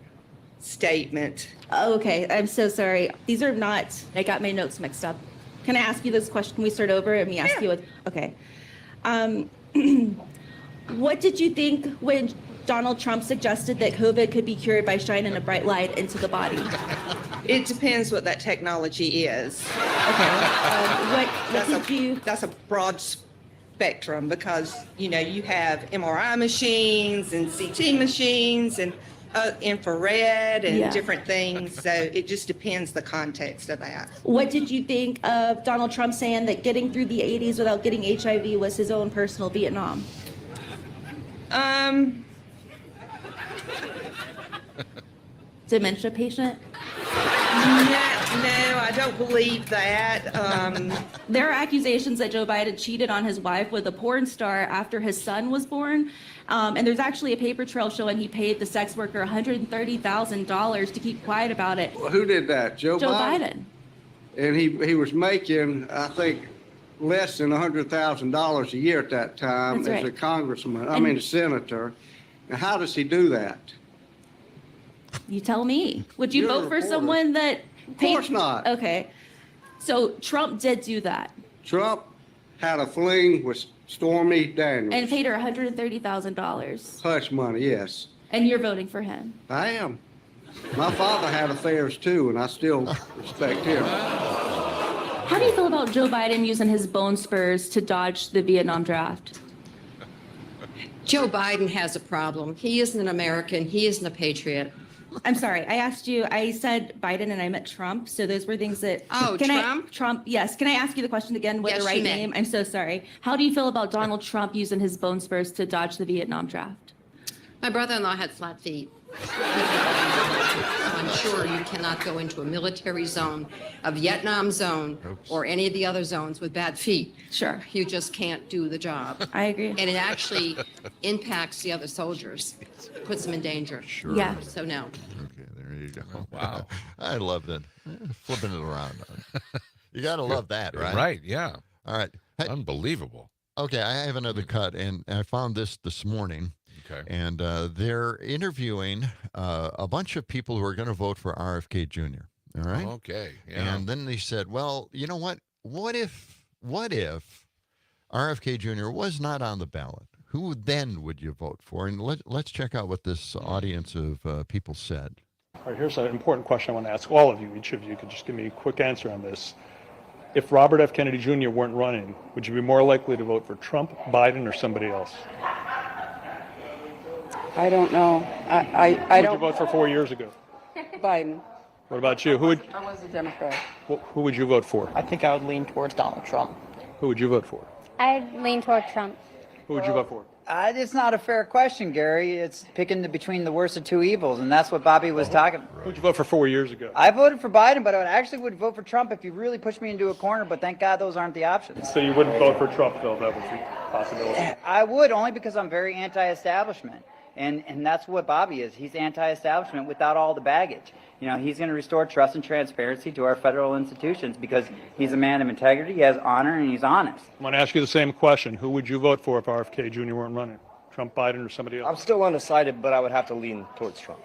statement. Oh, okay, I'm so sorry. These are not, I got my notes mixed up. Can I ask you this question? Can we start over and me ask you what, okay. What did you think when Donald Trump suggested that COVID could be cured by shining a bright light into the body? It depends what that technology is. Okay. That's a broad spectrum because, you have MRI machines and CT machines and infrared and different things. So it just depends the context of that. What did you think of Donald Trump saying that getting through the 80s without getting HIV was his own personal Vietnam? Dementia patient? No, I don't believe that. There are accusations that Joe Biden cheated on his wife with a porn star after his son was born. And there's actually a paper trail showing he paid the sex worker $130,000 to keep quiet about it. Well, who did that? Joe Biden. And he was making, I think, less than $100,000 a year at that time as a congressman, a senator. And how does he do that? You tell me. Would you vote for someone that paid? Of course not. Okay. So Trump did do that. Trump had a fling with Stormy Daniels. And paid her $130,000. Hush money, yes. And you're voting for him. I am. My father had affairs too, and I still respect him. How do you feel about Joe Biden using his bone spurs to dodge the Vietnam draft? Joe Biden has a problem. He isn't an American. He isn't a patriot. I'm sorry. I asked you, I said Biden and I meant Trump. So those were things that. Oh, Trump? Trump, yes. Can I ask you the question again with the right name? I'm so sorry. How do you feel about Donald Trump using his bone spurs to dodge the Vietnam draft? My brother-in-law had flat feet. I'm sure you cannot go into a military zone, a Vietnam zone, or any of the other zones with bad feet. Sure. You just can't do the job. I agree. And it actually impacts the other soldiers, puts them in danger. Sure. Yeah. So no. Okay, there you go. Wow. I love that. Flipping it around. You got to love that, right? Right, yeah. All right. Hey, Unbelievable. okay, I have another cut, and I found this morning. Okay. And they're interviewing a bunch of people who are going to vote for RFK Jr. All right. Okay. Yeah. And then they said, well, you know what? What if RFK Jr. was not on the ballot? Who then would you vote for? And let's check out what this audience of people said. All right, here's an important question I want to ask all of you. Each of you could just give me a quick answer on this. If Robert F. Kennedy Jr. weren't running, would you be more likely to vote for Trump, Biden, or somebody else? I don't know. I Who would you don't. vote for 4 years ago? Biden. What about you? I was a Democrat. Who would you vote for? I think I would lean towards Donald Trump. Who would you vote for? I'd lean toward Trump. Who would you vote for? It's not a fair question, Gary. It's picking between the worst of two evils, and that's what Bobby was talking about. Who would you vote for 4 years ago? I voted for Biden, but I would vote for Trump if you really pushed me into a corner, but thank God those aren't the options. So you wouldn't vote for Trump, though, that was the possibility. I would, only because I'm very anti-establishment. And that's what Bobby is. He's anti-establishment without all the baggage. You know, he's going to restore trust and transparency to our federal institutions because he's a man of integrity, he has honor, and he's honest. I'm going to ask you the same question. Who would you vote for if RFK Jr. weren't running? Trump, Biden, or somebody else? I'm still undecided, but I would have to lean towards Trump.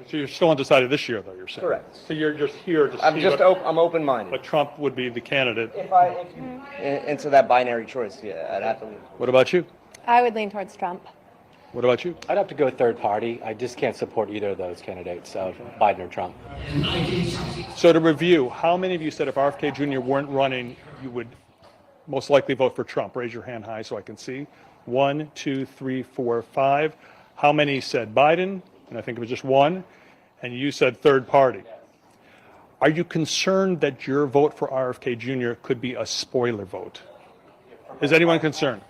So you're still undecided this year, though, you're saying? Correct. So you're just here to see I'm open-minded. but Trump would be the candidate. Into that binary choice, yeah, I'd have to lean. What about you? I would lean towards Trump. What about you? I'd have to go third party. I just can't support either of those candidates, so Biden or Trump. So to review, how many of you said if RFK Jr. weren't running, you would most likely vote for Trump? Raise your hand high so I can see. 1, 2, 3, 4, 5. How many said Biden? And I think it was just one. And you said third party. Are you concerned that your vote for RFK Jr. could be a spoiler vote? Is anyone concerned?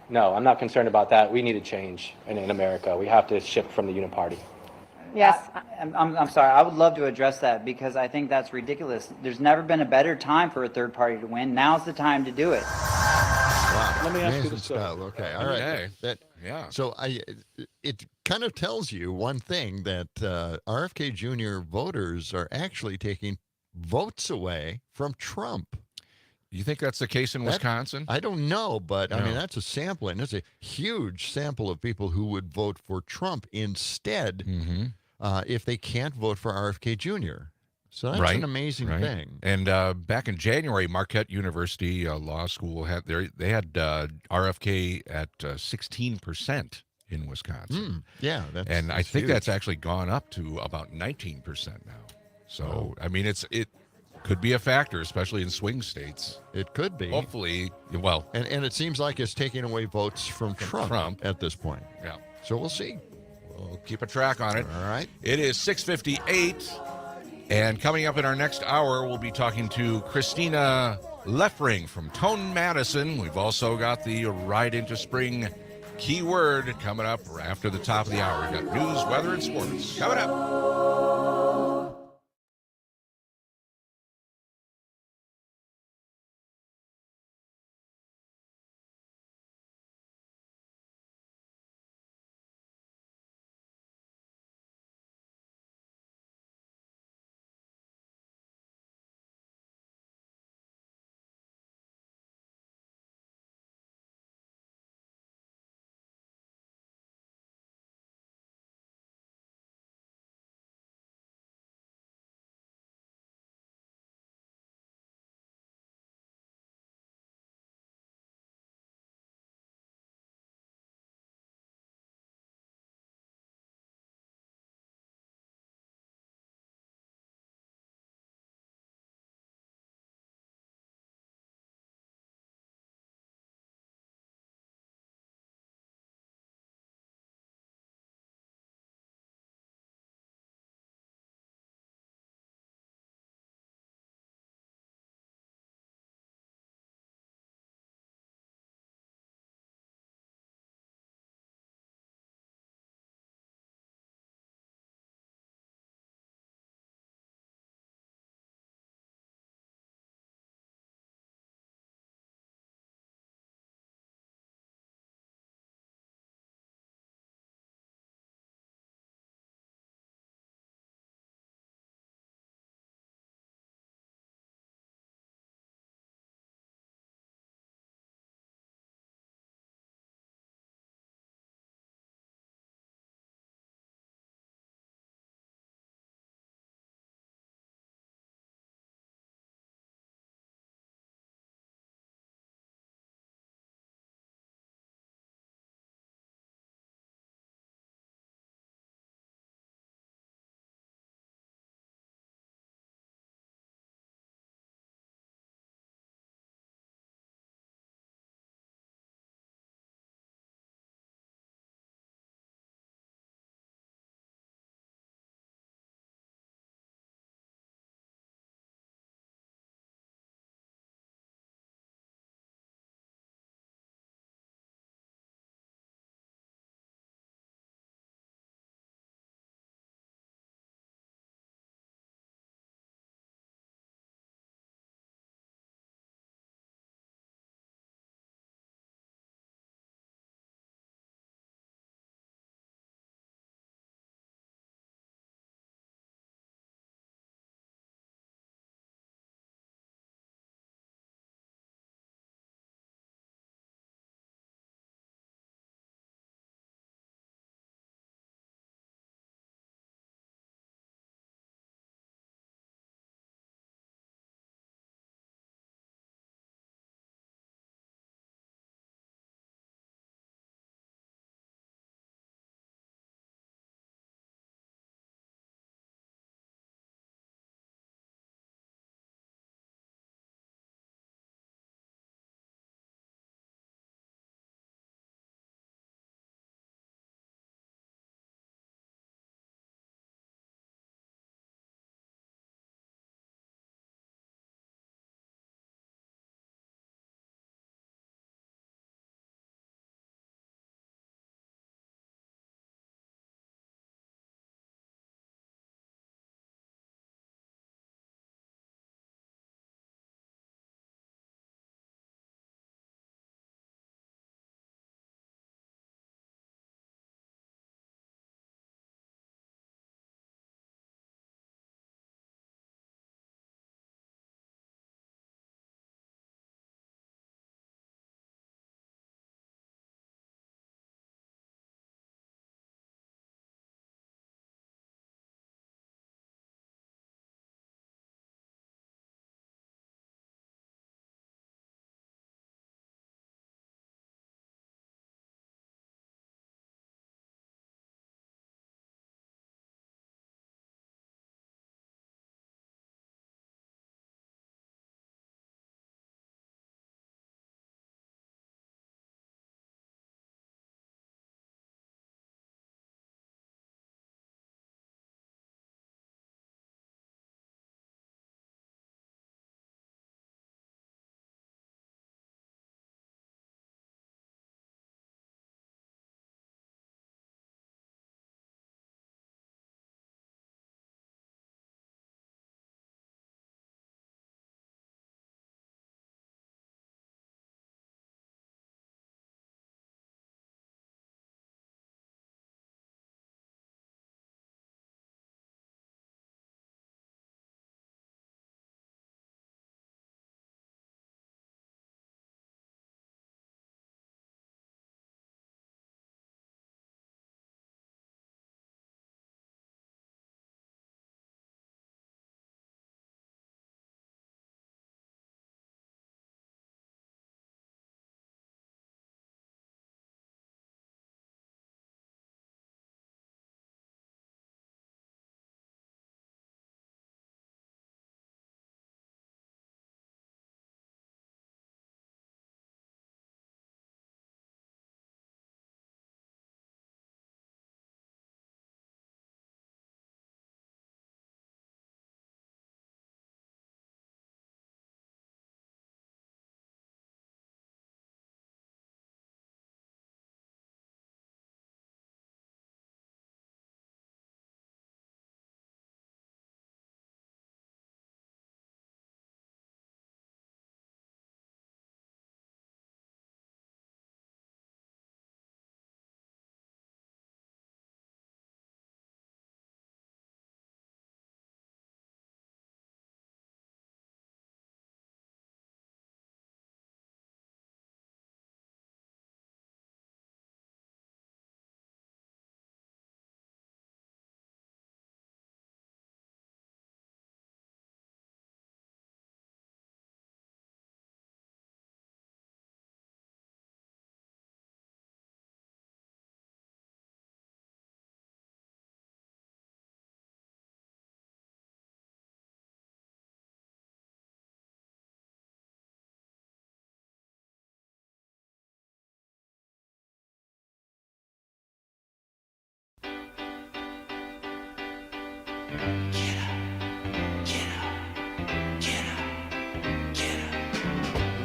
No, I'm not concerned about that. We need a change in America. We have to shift from the uniparty. Yes. I'm sorry. I would love to address that because I think that's ridiculous. There's never been a better time for a third party to win. Now's the time to do it. Wow. Let me ask you Amazing this. style. Okay. All right. Okay. Yeah. So it kind of tells you one thing that RFK Jr. voters are actually taking votes away from Trump. You think that's the case in Wisconsin? I don't know, but I No. mean, that's a sampling. That's a huge sample of people who would vote for Trump instead if they can't vote for RFK Jr. So that's an amazing thing. And back in January, Marquette University Law School had RFK at 16% in Wisconsin. Yeah, that's and I think huge. that's actually gone up to about 19% now. So I mean, it could be a factor, especially in swing states. It could be. Hopefully, well, and it seems like it's taking away votes from Trump at this point. Yeah. So we'll see. We'll keep a track on it. All right. It is 6:58, and coming up in our next hour, we'll be talking to Christina Leffring from Tone Madison. We've also got the Ride into Spring keyword coming up after the top of the hour. We've got news, weather, and sports coming up.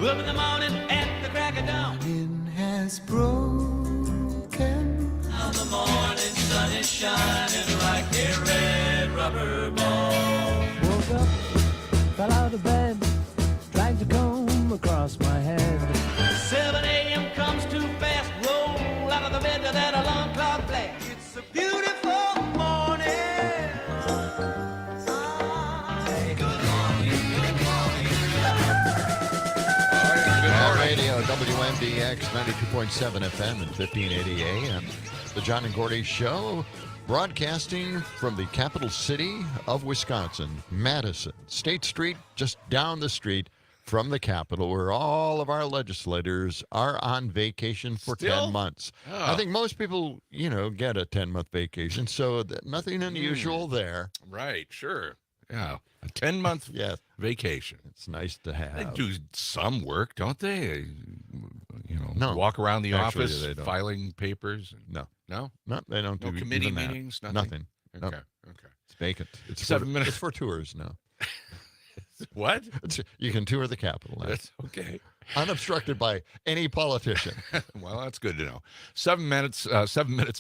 Up in the morning at the crack of dawn. Wind has broken. Now the morning sun is shining like a red rubber ball. Woke up, fell out of bed, dragged a comb across my head. 7 a.m. comes too fast, roll out of the bed to that alarm clock blast. It's a beautiful morning. Radio WMDX 92.7 FM and 1580 AM. The John and Gordy Show, broadcasting from the capital city of Wisconsin, Madison, State Street, just down the street from the Capitol, where all of our legislators are on vacation for 10 months. Oh. I think most people, get a 10-month vacation, so nothing unusual there. Right, sure. Yeah, a 10-month vacation. It's nice to have. They do some work, don't they? No. Walk around the Actually, office they don't. filing papers. No. No? No, they don't No do committee even that. meetings? Nothing. Okay. Nope. Okay. It's vacant. It's 7 minutes. It's for tours now. What? You can tour the Capitol now. That's okay. Unobstructed by any politician. Well, that's good to know. 7 minutes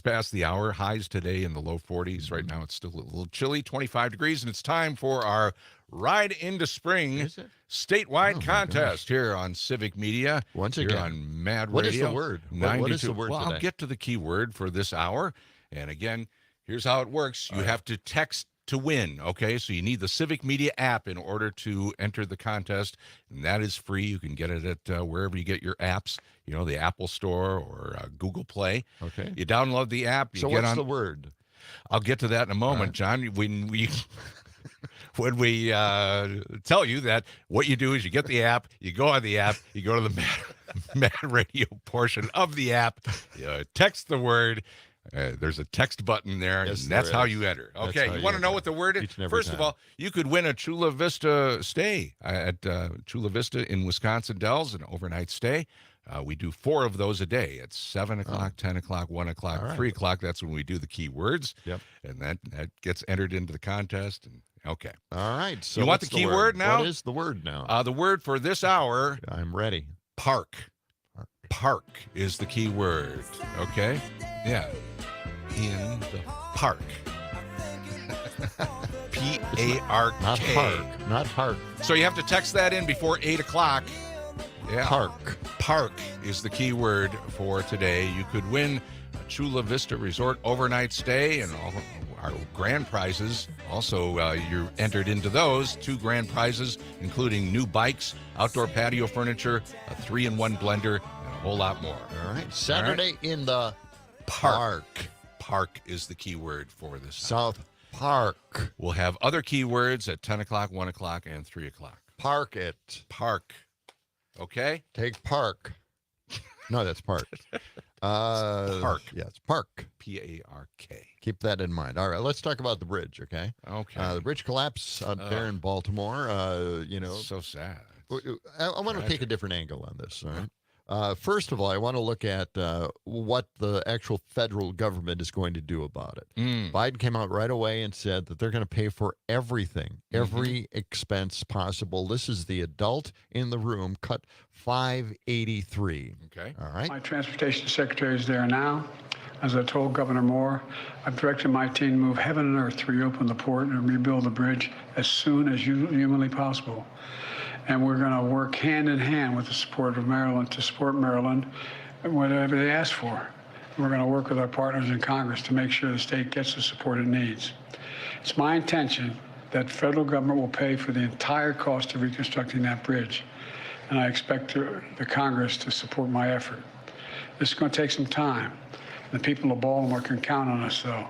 past the hour. Highs today in the low 40s. Right now it's still a little chilly, 25 degrees, and it's time for our Ride into Spring statewide contest here on Civic Media. Once here again. on Mad What Radio. is the word? What is 92. the word Well, today? I'll get to the key word for this hour. And again, here's how it works. You have to text to win, okay? So you need the Civic Media app in order to enter the contest, and that is free. You can get it at wherever you get your apps, the Apple Store or Google Play. Okay. You download the app. You So get what's on, the word? I'll get to that in a moment, John. When we tell you that, what you do is you get the app, you go on the app, you go to the Mad Radio portion of the app, you text the word. There's a text button there, Yes, and that's there how is. you enter. That's Okay, how you you want to know enter. what the word is? Each and every First of time. all, you could win a Chula Vista stay at Chula Vista in Wisconsin Dells, an overnight stay. We do 4 of those a day. It's 7 o'clock, 10 o'clock, 1 o'clock, All right. 3 o'clock. That's when we do the key words. Yep. And that gets entered into the contest. And okay. All right. So You want what's the key word now? What is the word now? The word for this hour, I'm ready. park. Park is the key word. Okay? Yeah. In the park. P-A-R-K. Not park. Not park. So you have to text that in before 8 o'clock. Yeah. Park. Park is the key word for today. You could win a Chula Vista Resort overnight stay and all our grand prizes. Also, you're entered into those 2 grand prizes, including new bikes, outdoor patio furniture, a 3-in-1 blender, and a whole lot more. All right. Saturday in the Park. Park is the key word for this. South Park. We'll have other keywords at 10 o'clock, 1 o'clock, and 3 o'clock. Park it. Park. Okay? Take park. No, that's park. Park. Yeah, it's park. P-A-R-K. Keep that in mind. All right, let's talk about the bridge, okay? Okay. The bridge collapse out there in Baltimore. So sad. I want to take a different angle on this, all right? First of all, I want to look at what the actual federal government is going to do about it. Biden came out right away and said that they're going to pay for everything, every expense possible. This is the adult in the room, cut 583. Okay. All right. My transportation secretary is there now. As I told Governor Moore, I've directed my team to move heaven and earth to reopen the port and rebuild the bridge as soon as humanly possible. And we're going to work hand in hand with the support of Maryland to support Maryland and whatever they ask for. We're going to work with our partners in Congress to make sure the state gets the support it needs. It's my intention that federal government will pay for the entire cost of reconstructing that bridge. And I expect the Congress to support my effort. This is going to take some time. The people of Baltimore can count on us, though.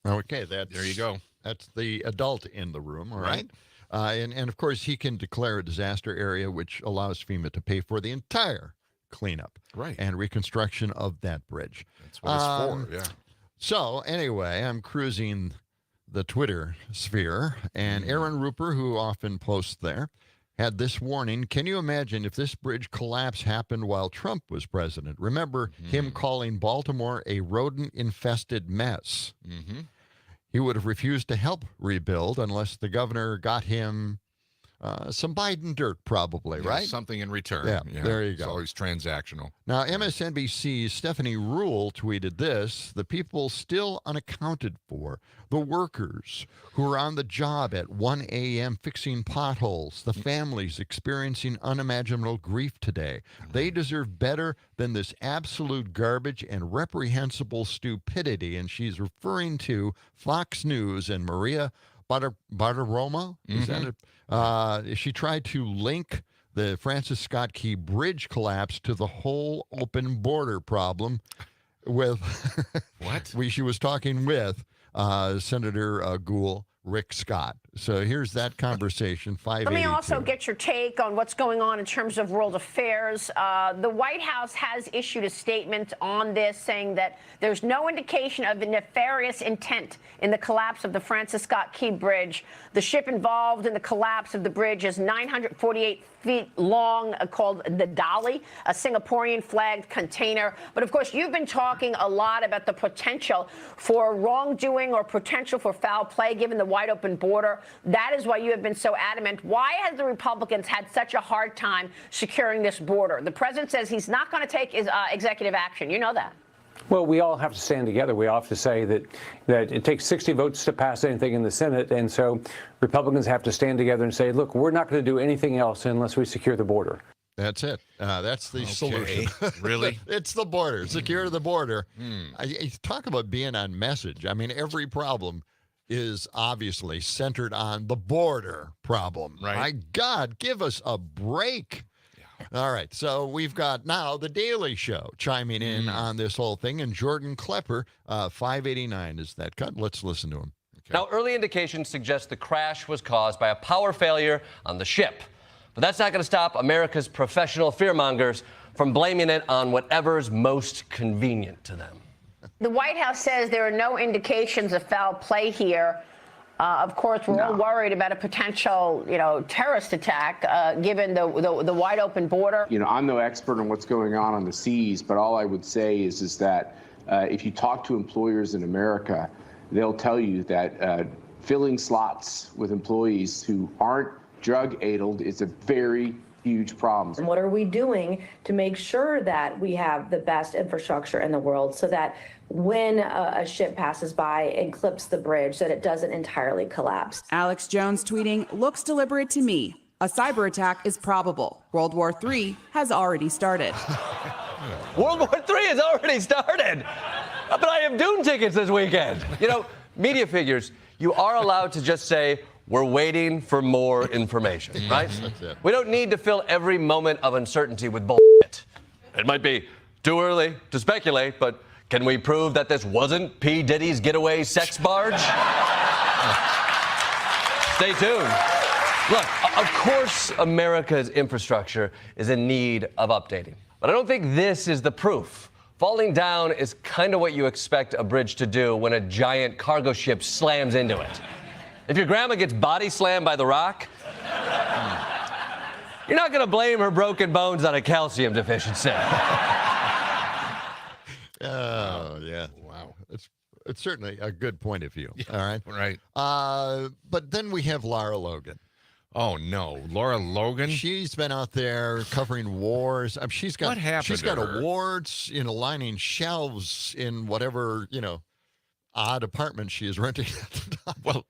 Okay, there you go. That's the adult in the room, all right? And of course, he can declare a disaster area, which allows FEMA to pay for the entire cleanup and reconstruction of that bridge. That's what it's for, yeah. So anyway, I'm cruising the Twitter sphere, and Aaron Rupert, who often posts there, had this warning. Can you imagine if this bridge collapse happened while Trump was president? Remember him calling Baltimore a rodent-infested mess. he would have refused to help rebuild unless the governor got him some Biden dirt, probably, right? Something in return. Yeah, there you go. It's always transactional. Now, MSNBC's Stephanie Rule tweeted this: the people still unaccounted for, the workers who are on the job at 1 a.m. fixing potholes, the families experiencing unimaginable grief today. They deserve better than this absolute garbage and reprehensible stupidity. And she's referring to Fox News and Maria Bartiromo. Is that it? She tried to link the Francis Scott Key Bridge collapse to the whole open border problem with what? She was talking with Senator Gould, Rick Scott. So here's that conversation. 582. Let me also get your take on what's going on in terms of world affairs. The White House has issued a statement on this saying that there's no indication of a nefarious intent in the collapse of the Francis Scott Key Bridge. The ship involved in the collapse of the bridge is 948 feet long, called the Dolly, a Singaporean flagged container. But of course, you've been talking a lot about the potential for wrongdoing or potential for foul play given the wide open border. That is why you have been so adamant. Why has the Republicans had such a hard time securing this border? The president says he's not going to take his executive action. You know that. Well, we all have to stand together. We all have to say that it takes 60 votes to pass anything in the Senate. And so Republicans have to stand together and say, look, we're not going to do anything else unless we secure the border. That's it. That's the solution. Really? It's the border. Secure the border. I talk about being on message. I mean, every problem is obviously centered on the border problem. Right. My God, give us a break. All right, so we've got now The Daily Show chiming in on this whole thing, and Jordan Klepper, 589 is that cut. Let's listen to him. Okay. Now, early indications suggest the crash was caused by a power failure on the ship. But that's not going to stop America's professional fearmongers from blaming it on whatever's most convenient to them. The White House says there are no indications of foul play here. Of course, we're all worried about a potential, terrorist attack, given the wide open border. I'm no expert on what's going on the seas, but all I would say is that if you talk to employers in America, they'll tell you that filling slots with employees who aren't drug-addled is a very huge problem. And what are we doing to make sure that we have the best infrastructure in the world so that when a ship passes by and clips the bridge, that it doesn't entirely collapse? Alex Jones tweeting, looks deliberate to me. A cyber attack is probable. World War III has already started. World War III has already started. But I have Dune tickets this weekend. Media figures, you are allowed to just say, we're waiting for more information, right? That's it. We don't need to fill every moment of uncertainty with bullshit. It might be too early to speculate, but can we prove that this wasn't P. Diddy's getaway sex barge? Stay tuned. Look, of course America's infrastructure is in need of updating. But I don't think this is the proof. Falling down is kind of what you expect a bridge to do when a giant cargo ship slams into it. If your grandma gets body slammed by the rock, you're not going to blame her broken bones on a calcium deficiency. Oh, yeah. Wow. It's certainly a good point of view. Yeah, all right. Right. But then we have Lara Logan. Oh, no. Laura Logan? She's been out there covering wars. She's got, what happened she's to got her? awards, lining shelves in whatever, odd apartment she is renting at the time. Well,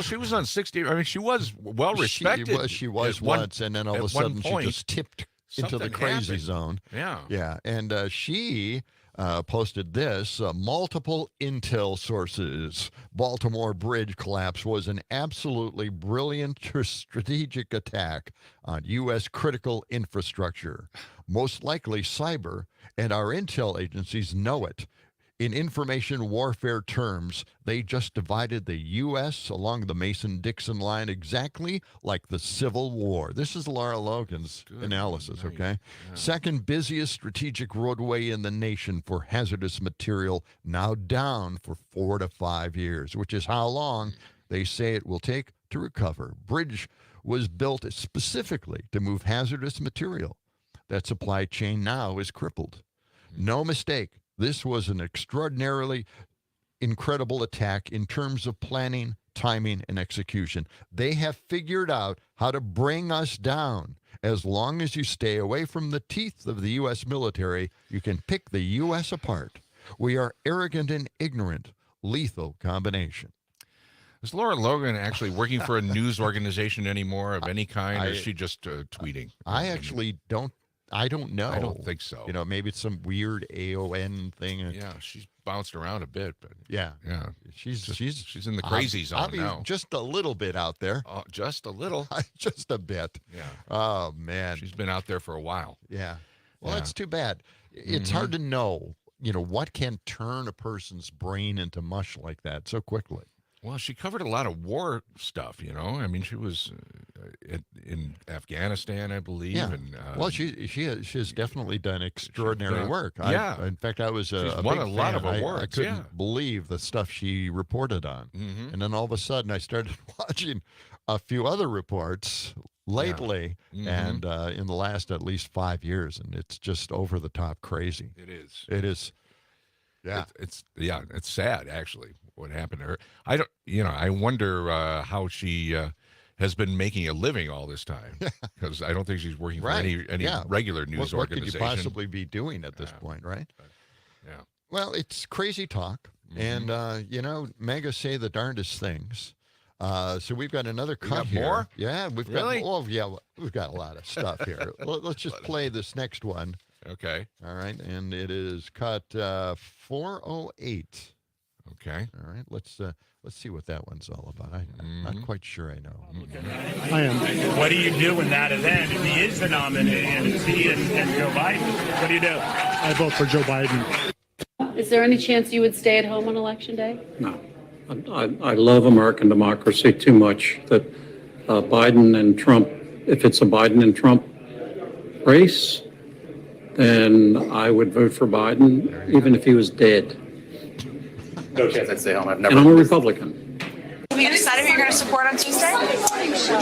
she was on 60. I mean, she was well respected. She was once, and then all of a sudden she just tipped into the crazy zone. Yeah. Yeah. And she posted this, multiple intel sources. Baltimore Bridge collapse was an absolutely brilliant strategic attack on U.S. critical infrastructure. Most likely cyber, and our intel agencies know it. In information warfare terms, they just divided the U.S. along the Mason-Dixon line exactly like the Civil War. This is Lara Logan's analysis, okay? Yeah. Second busiest strategic roadway in the nation for hazardous material, now down for 4 to 5 years, which is how long they say it will take to recover. Bridge was built specifically to move hazardous material. That supply chain now is crippled. No mistake. This was an extraordinarily incredible attack in terms of planning, timing, and execution. They have figured out how to bring us down. As long as you stay away from the teeth of the U.S. military, you can pick the U.S. apart. We are arrogant and ignorant, lethal combination. Is Laura Logan actually working for a news organization anymore of any kind, or is she just tweeting? I actually don't know. I don't think so. You know, maybe it's some weird AON thing. Yeah, she's bounced around a bit, but yeah. She's in the crazy zone now. Just a little bit out there. Oh, just a little. Just a bit. Yeah. Oh, man. She's been out there for a while. Yeah. Well, that's too bad. It's hard to know, what can turn a person's brain into mush like that so quickly. Well, she covered a lot of war stuff, I mean, she was in Afghanistan, I believe. Yeah. And, well, she has definitely done extraordinary work. Yeah. In fact, I was a won big a lot fan. of awards. I couldn't believe the stuff she reported on. Mm-hmm. And then all of a sudden, I started watching a few other reports lately, and in the last at least 5 years, and it's just over the top crazy. It is. It is. Yeah. It's sad, actually, what happened to her. I wonder how she has been making a living all this time, because I don't think she's working for any regular news what could you organization. possibly be doing at this point, right? Yeah. Well, it's crazy talk, and MAGA say the darndest things. So we've got another cut here. More? Yeah, we've Really? we've got a lot of stuff here. Let's just play this next one. Okay. All right, and it is cut 408. Okay. All right, let's see what that one's all about. I'm not quite sure I know. I am. What do you do in that event if he is the nominee and it's he and Joe Biden? What do you do? I vote for Joe Biden. Is there any chance you would stay at home on Election Day? No. I love American democracy too much that Biden and Trump, if it's a Biden and Trump race, then I would vote for Biden, even if he was dead. No chance I'd stay home. And I'm a Republican. Have you decided who you're going to support on Tuesday?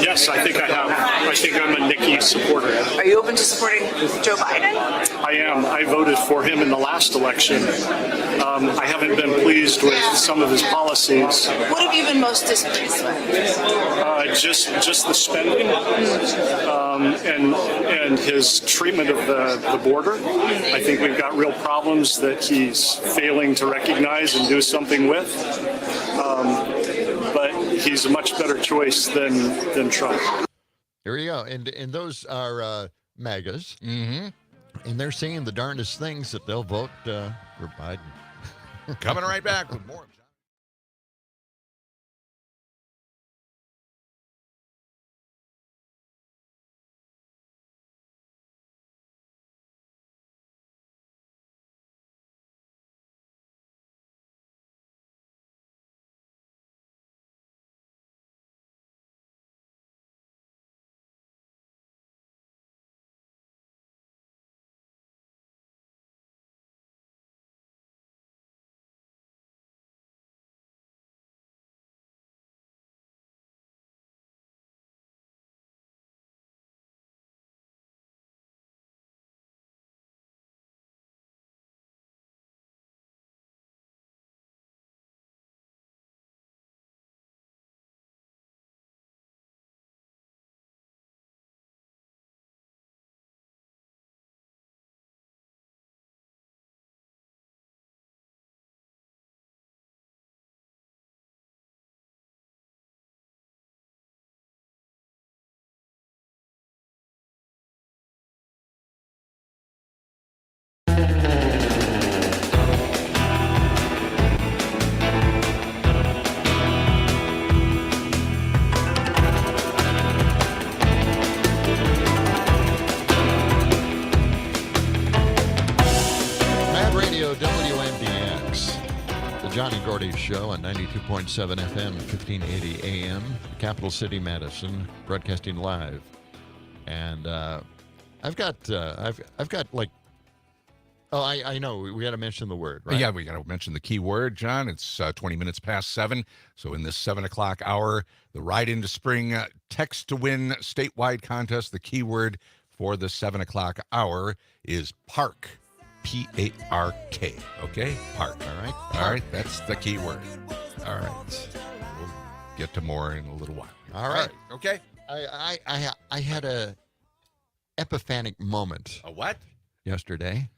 Yes, I think I have. I think I'm a Nikki supporter. Are you open to supporting Joe Biden? I am. I voted for him in the last election. I haven't been pleased with some of his policies. What have you been most displeased with? Just the spending and his treatment of the border. I think we've got real problems that he's failing to recognize and do something with. But he's a much better choice than Trump. Here you go. And those are MAGAs. Mm-hmm. And they're saying the darndest things that they'll vote for Biden. Coming right back with more. John and Gordy Show on 92.7 FM, 1580 AM, Capital City, Madison, broadcasting live. And I've got like, I know we got to mention the word, right? Yeah, we got to mention the key word, John. It's 20 minutes past 7. So in this 7 o'clock hour, the Ride into Spring Text to Win statewide contest. The key word for the 7 o'clock hour is park. P-A-R-K. Okay? Park. All right. That's the key word. All right. We'll get to more in a little while. All right. Okay. I had a epiphanic moment. A what? Yesterday.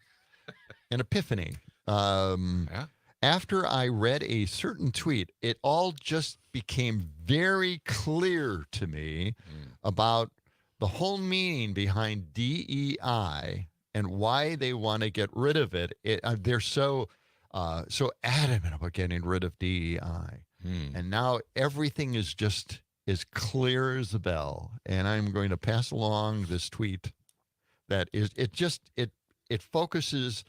An epiphany. After I read a certain tweet, it all just became very clear to me about the whole meaning behind DEI and why they want to get rid of it. They're so adamant about getting rid of DEI. And now everything is just as clear as a bell. And I'm going to pass along this tweet that is, it focuses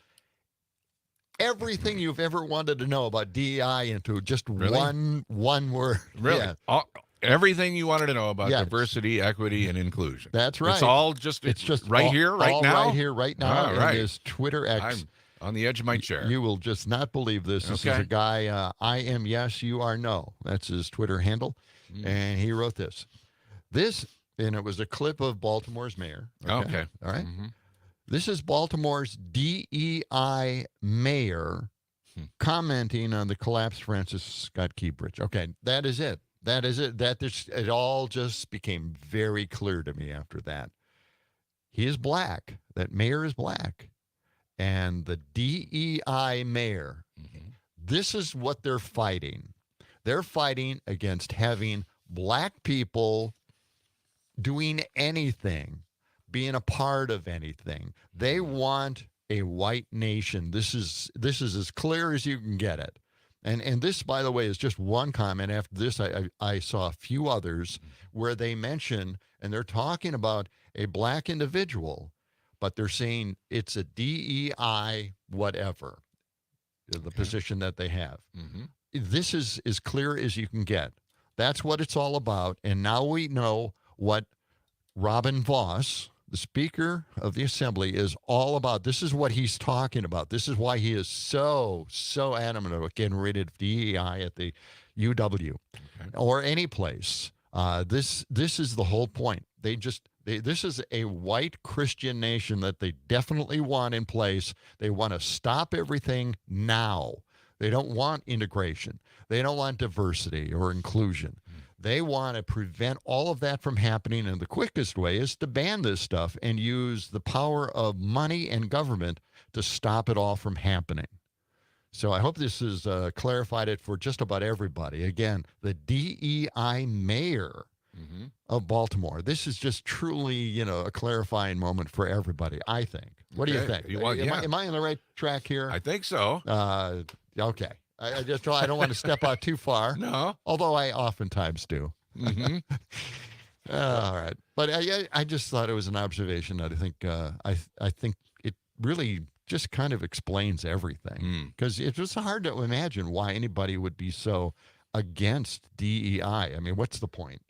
everything you've ever wanted to know about DEI into just one word. Really? Yeah. Everything you wanted to know about diversity, equity, and inclusion. That's right. It's all just right here, right now? Right here, right now. All right. In this Twitter X. I'm on the edge of my chair. You will just not believe this. This is a guy, I am yes, you are no. That's his Twitter handle. And he wrote this. And it was a clip of Baltimore's mayor. Okay. All right. This is Baltimore's DEI mayor commenting on the collapsed Francis Scott Key Bridge. Okay, that is it. It all just became very clear to me after that. He is black. That mayor is black. And the DEI mayor, this is what they're fighting. They're fighting against having black people doing anything, being a part of anything. They want a white nation. This is as clear as you can get it. And this, by the way, is just one comment. After this, I saw a few others where they mention, and they're talking about a black individual, but they're saying it's a DEI whatever, the position that they have. This is as clear as you can get. That's what it's all about. And now we know what Robin Vos, the Speaker of the Assembly, is all about. This is what he's talking about. This is why he is so adamant about getting rid of DEI at the UW or any place. This is the whole point. This is a white Christian nation that they definitely want in place. They want to stop everything now. They don't want integration. They don't want diversity or inclusion. They want to prevent all of that from happening, and the quickest way is to ban this stuff and use the power of money and government to stop it all from happening. So I hope this has clarified it for just about everybody. Again, the DEI mayor of Baltimore. This is just truly, a clarifying moment for everybody, I think. What do you think? Am I on the right track here? I think so. Okay. I don't want to step out too far. No. Although I oftentimes do. All right. But I just thought it was an observation that I think it really just kind of explains everything. Because it's just hard to imagine why anybody would be so against DEI. I mean, what's the point?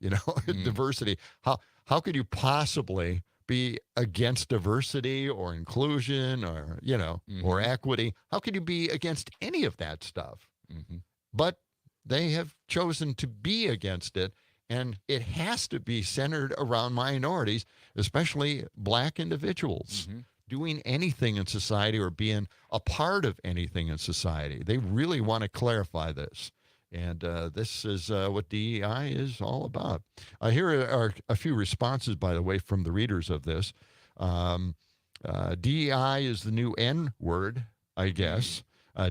Diversity. How could you possibly be against diversity or inclusion or, or equity? How could you be against any of that stuff? But they have chosen to be against it, and it has to be centered around minorities, especially black individuals, doing anything in society or being a part of anything in society. They really want to clarify this. And this is what DEI is all about. Here are a few responses, by the way, from the readers of this. DEI is the new N word, I guess.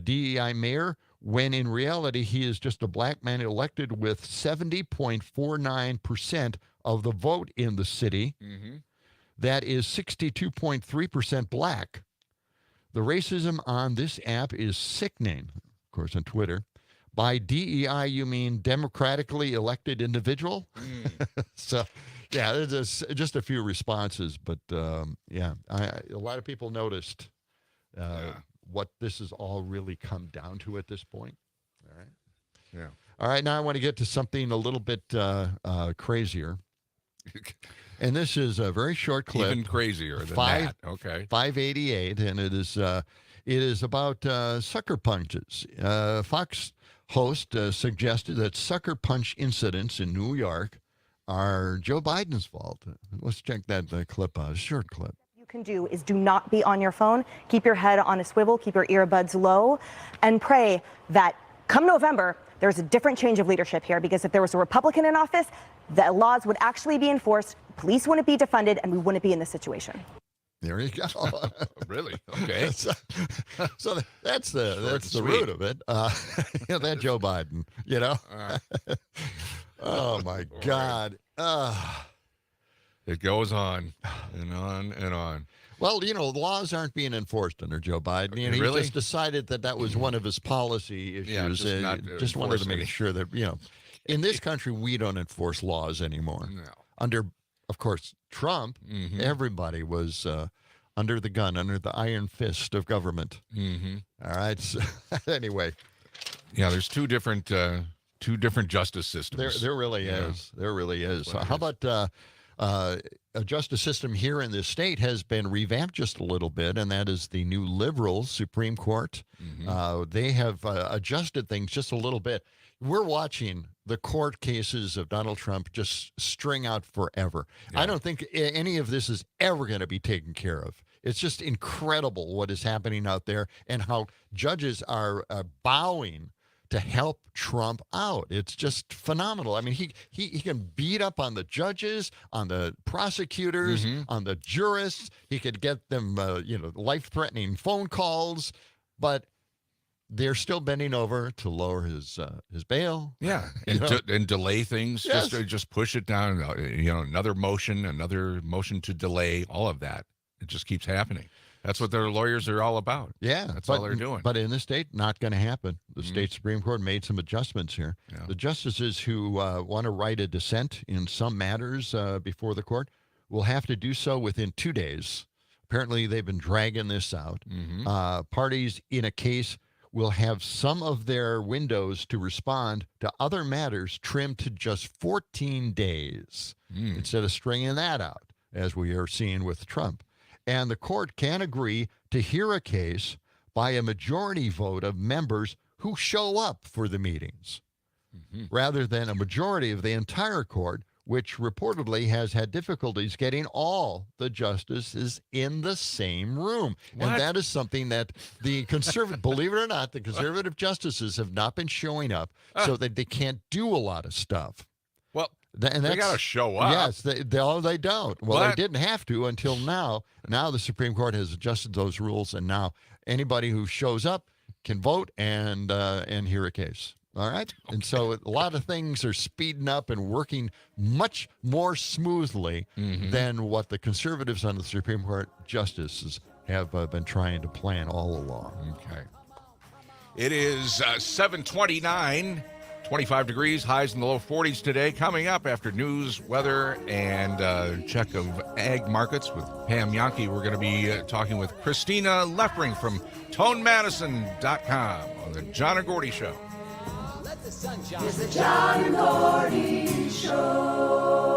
DEI mayor, when in reality he is just a black man elected with 70.49% of the vote in the city. That is 62.3% black. The racism on this app is sickening, of course, on Twitter. By DEI, you mean democratically elected individual? So, yeah, there's just a few responses. But, a lot of people noticed what this has all really come down to at this point. All right. Yeah. All right, now I want to get to something a little bit crazier. And this is a very short clip. Even crazier than that. Okay. 588, and it is about sucker punches. Fox host suggested that sucker punch incidents in New York are Joe Biden's fault. Let's check that clip out, a short clip. can do is do not be on your phone. Keep your head on a swivel, keep your earbuds low, and pray that come November, there's a different change of leadership here, because if there was a Republican in office, the laws would actually be enforced, police wouldn't be defunded, and we wouldn't be in this situation. There you go. Really? Okay. So that's the root of it. That Joe Biden, Oh, my God. It goes on and on and on. Well, laws aren't being enforced under Joe Biden. And he Really? just decided that was one of his policy issues. Yeah, just wanted to make sure that, in this country, we don't enforce laws anymore. No. Under, of course, Trump, everybody was under the gun, under the iron fist of government. All right. So, anyway. Yeah, there's two different justice systems. There really is. There really is. So how about a justice system here in this state has been revamped just a little bit, and that is the new liberal Supreme Court. They have adjusted things just a little bit. We're watching the court cases of Donald Trump just string out forever. I don't think any of this is ever going to be taken care of. It's just incredible what is happening out there and how judges are bowing to help Trump out. It's just phenomenal. I mean, he can beat up on the judges, on the prosecutors, on the jurists. He could get them, life-threatening phone calls, but they're still bending over to lower his bail. Yeah, and delay things. Yes. Just push it down. Another motion to delay. All of that. It just keeps happening. That's what their lawyers are all about. Yeah. That's all they're doing. But in this state, not going to happen. The state Supreme Court made some adjustments here. Yeah. The justices who want to write a dissent in some matters before the court will have to do so within 2 days. Apparently, they've been dragging this out. Parties in a case will have some of their windows to respond to other matters trimmed to just 14 days instead of stringing that out, as we are seeing with Trump. And the court can agree to hear a case by a majority vote of members who show up for the meetings, rather than a majority of the entire court, which reportedly has had difficulties getting all the justices in the same room. What? And that is something that the conservative, believe it or not, the conservative justices have not been showing up so that they can't do a lot of stuff. Well, And they got to show up. Yes, they don't. Well, What? they didn't have to until now. Now the Supreme Court has adjusted those rules, and now anybody who shows up can vote and hear a case. All right? Okay. And so a lot of things are speeding up and working much more smoothly than what the conservatives on the Supreme Court justices have been trying to plan all along. Okay. It is 7:29. 25 degrees, highs in the low 40s today. Coming up after news, weather, and check of ag markets with Pam Yankee, we're going to be talking with Christina Leffering from ToneMadison.com on the John and Gordy Show. It's the John and Gordy Show.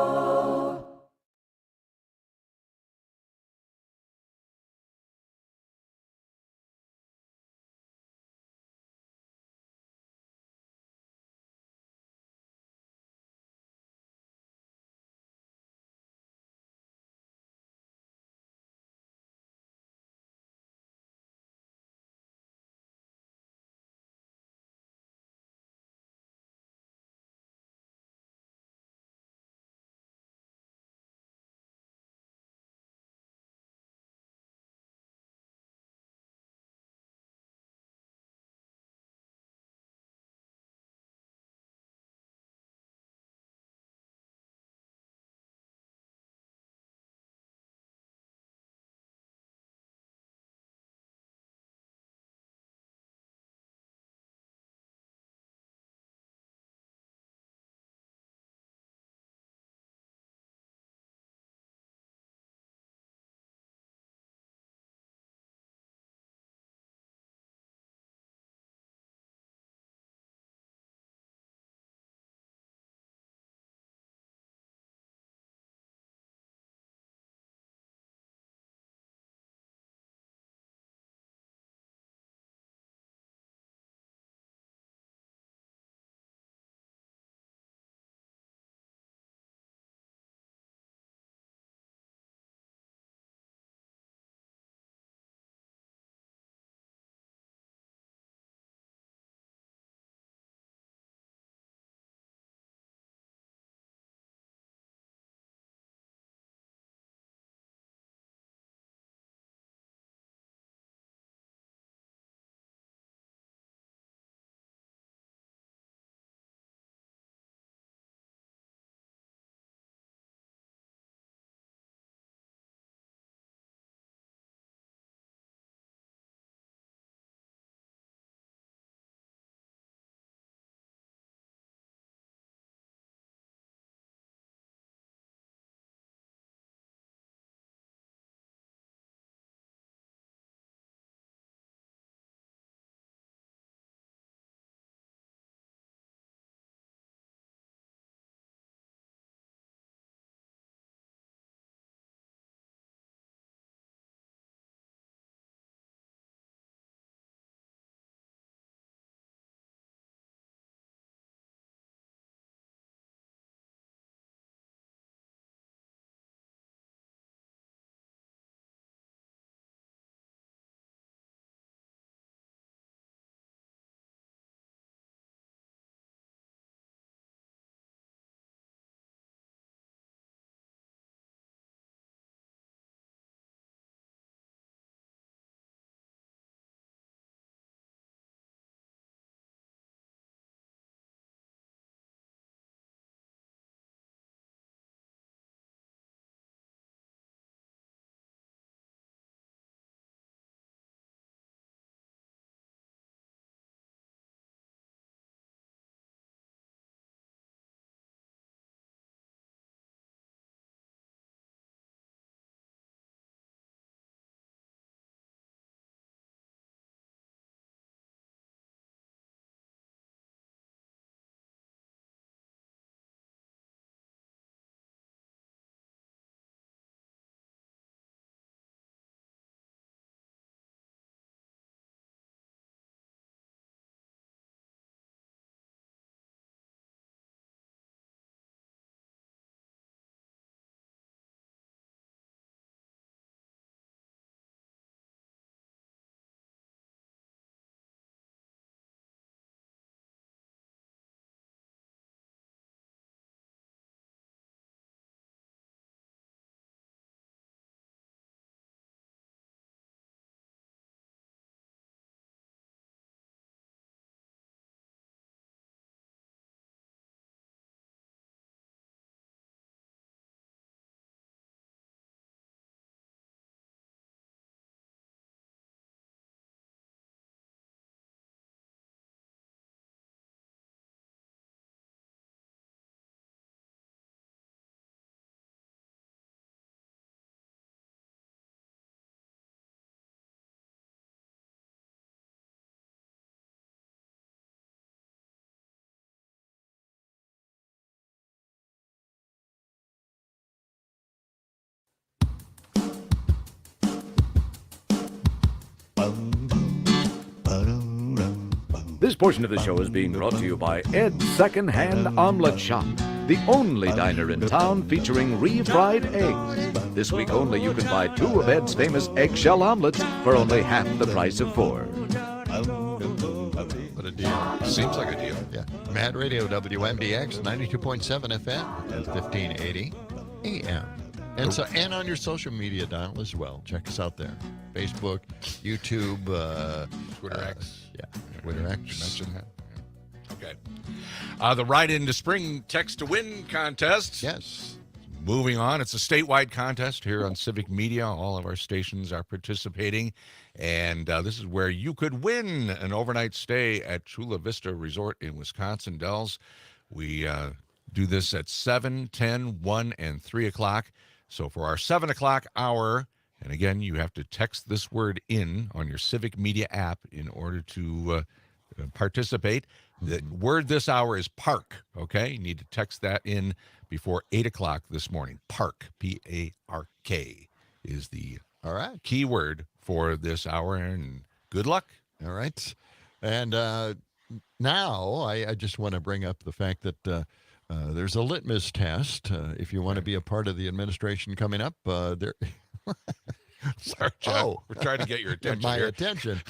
This portion of the show is being brought to you by Ed's Secondhand Omelet Shop, the only diner in town featuring refried eggs. This week only, you can buy 2 of Ed's famous eggshell omelets for only half the price of 4. What a deal. Seems like a deal. Yeah. Mad Radio, WMDX, 92.7 FM and 1580 AM. And on your social media, Donald, as well. Check us out there. Facebook, YouTube, Twitter X. Yeah, Twitter X. You mentioned that. Yeah. Okay. The Ride Into Spring Text to Win contest. Yes. Moving on. It's a statewide contest here on Civic Media. All of our stations are participating. And this is where you could win an overnight stay at Chula Vista Resort in Wisconsin Dells. We do this at 7, 10, 1, and 3 o'clock. So for our 7 o'clock hour, and again, you have to text this word in on your Civic Media app in order to participate. The word this hour is park, okay? You need to text that in before 8 o'clock this morning. Park, P-A-R-K, is the key word for this hour, and good luck. All right. And now I just want to bring up the fact that there's a litmus test. If you want to be a part of the administration coming up, there... Sorry, John. We're trying to get your attention. My here. attention.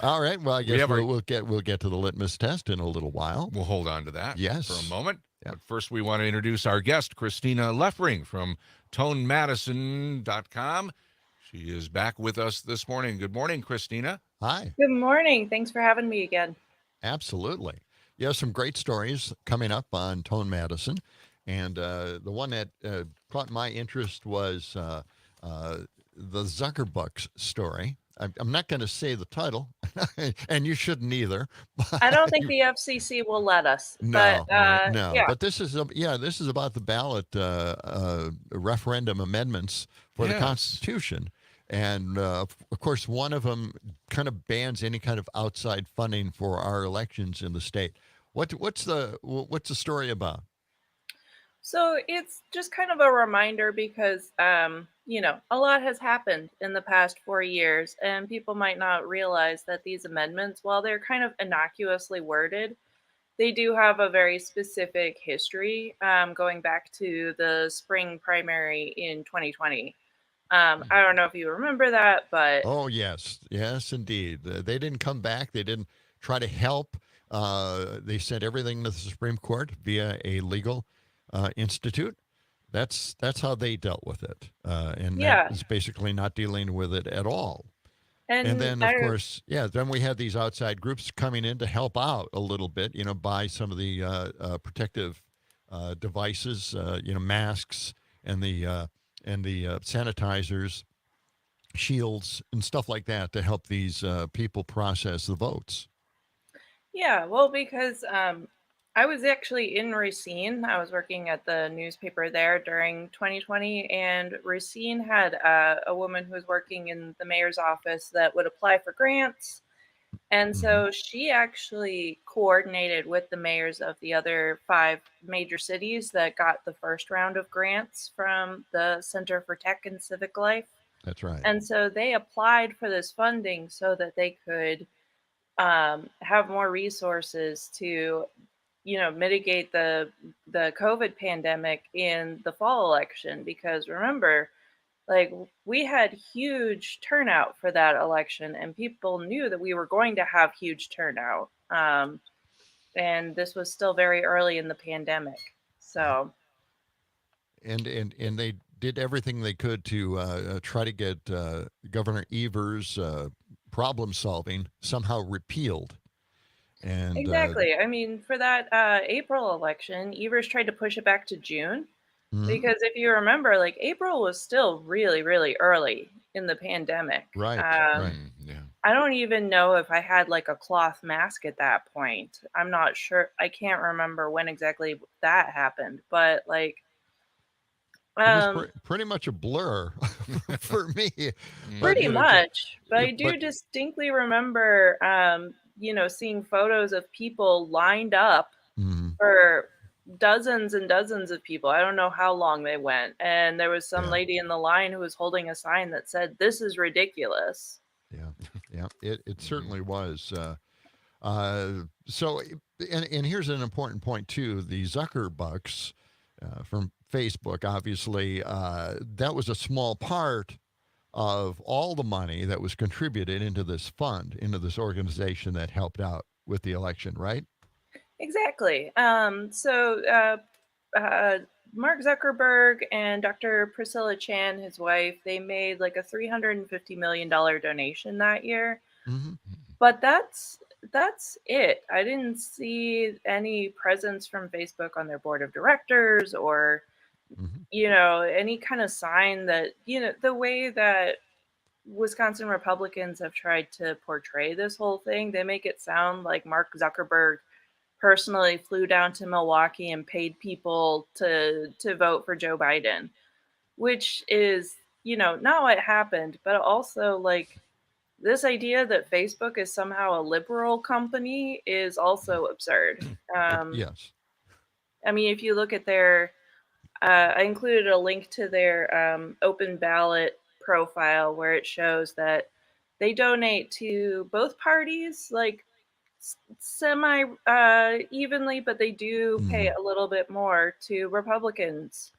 All right. Well, I guess we'll get to the litmus test in a little while. We'll hold on to that yes. for a moment. Yeah. But first, we want to introduce our guest, Christina Leffring from ToneMadison.com. She is back with us this morning. Good morning, Christina. Hi. Good morning. Thanks for having me again. Absolutely. You have some great stories coming up on Tone Madison. And the one that caught my interest was the Zuckerbucks story. I'm not going to say the title, and you shouldn't either. I don't think the FCC will let us. No, but, no. Yeah. But this is about the ballot referendum amendments for the Constitution, and of course, one of them kind of bans any kind of outside funding for our elections in the state. What's the story about? So it's just kind of a reminder because, a lot has happened in the past 4 years, and people might not realize that these amendments, while they're kind of innocuously worded, they do have a very specific history going back to the spring primary in 2020. I don't know if you remember that, but... Oh, yes. Yes, indeed. They didn't come back. They didn't try to help. They sent everything to the Supreme Court via a legal institute. That's how they dealt with it, and that is basically not dealing with it at all. And then, of course, then we had these outside groups coming in to help out a little bit, buy some of the protective devices, masks and the sanitizers, shields, and stuff like that to help these people process the votes. Yeah, well, because I was actually in Racine. I was working at the newspaper there during 2020, and Racine had a woman who was working in the mayor's office that would apply for grants. And so she actually coordinated with the mayors of the other 5 major cities that got the first round of grants from the Center for Tech and Civic Life. That's right. And so they applied for this funding so that they could have more resources to mitigate the COVID pandemic in the fall election, because remember, we had huge turnout for that election, and people knew that we were going to have huge turnout. And this was still very early in the pandemic. So. And they did everything they could to try to get Governor Evers' problem solving somehow repealed. And exactly. I mean, for that April election, Evers tried to push it back to June because if you remember, April was still really, really early in the pandemic. Right. Right. Yeah. I don't even know if I had a cloth mask at that point. I'm not sure. I can't remember when exactly that happened, but it was pretty much a blur for me. Pretty much. But I do distinctly remember seeing photos of people lined up for dozens and dozens of people. I don't know how long they went. And there was some lady in the line who was holding a sign that said, "This is ridiculous." Yeah. Yeah, it certainly was. So, and here's an important point too. The Zuckerbucks from Facebook, obviously, that was a small part of all the money that was contributed into this fund, into this organization that helped out with the election, right? Exactly. Mark Zuckerberg and Dr. Priscilla Chan, his wife, they made like a $350 million donation that year. Mm-hmm. But that's it. I didn't see any presence from Facebook on their board of directors or, any kind of sign that, the way that Wisconsin Republicans have tried to portray this whole thing, they make it sound like Mark Zuckerberg personally flew down to Milwaukee and paid people to vote for Joe Biden, which is, not what happened, but also like this idea that Facebook is somehow a liberal company is also absurd. Yes. I mean, if you look at their, I included a link to their open ballot profile where it shows that they donate to both parties, like semi evenly, but they do pay a little bit more to Republicans.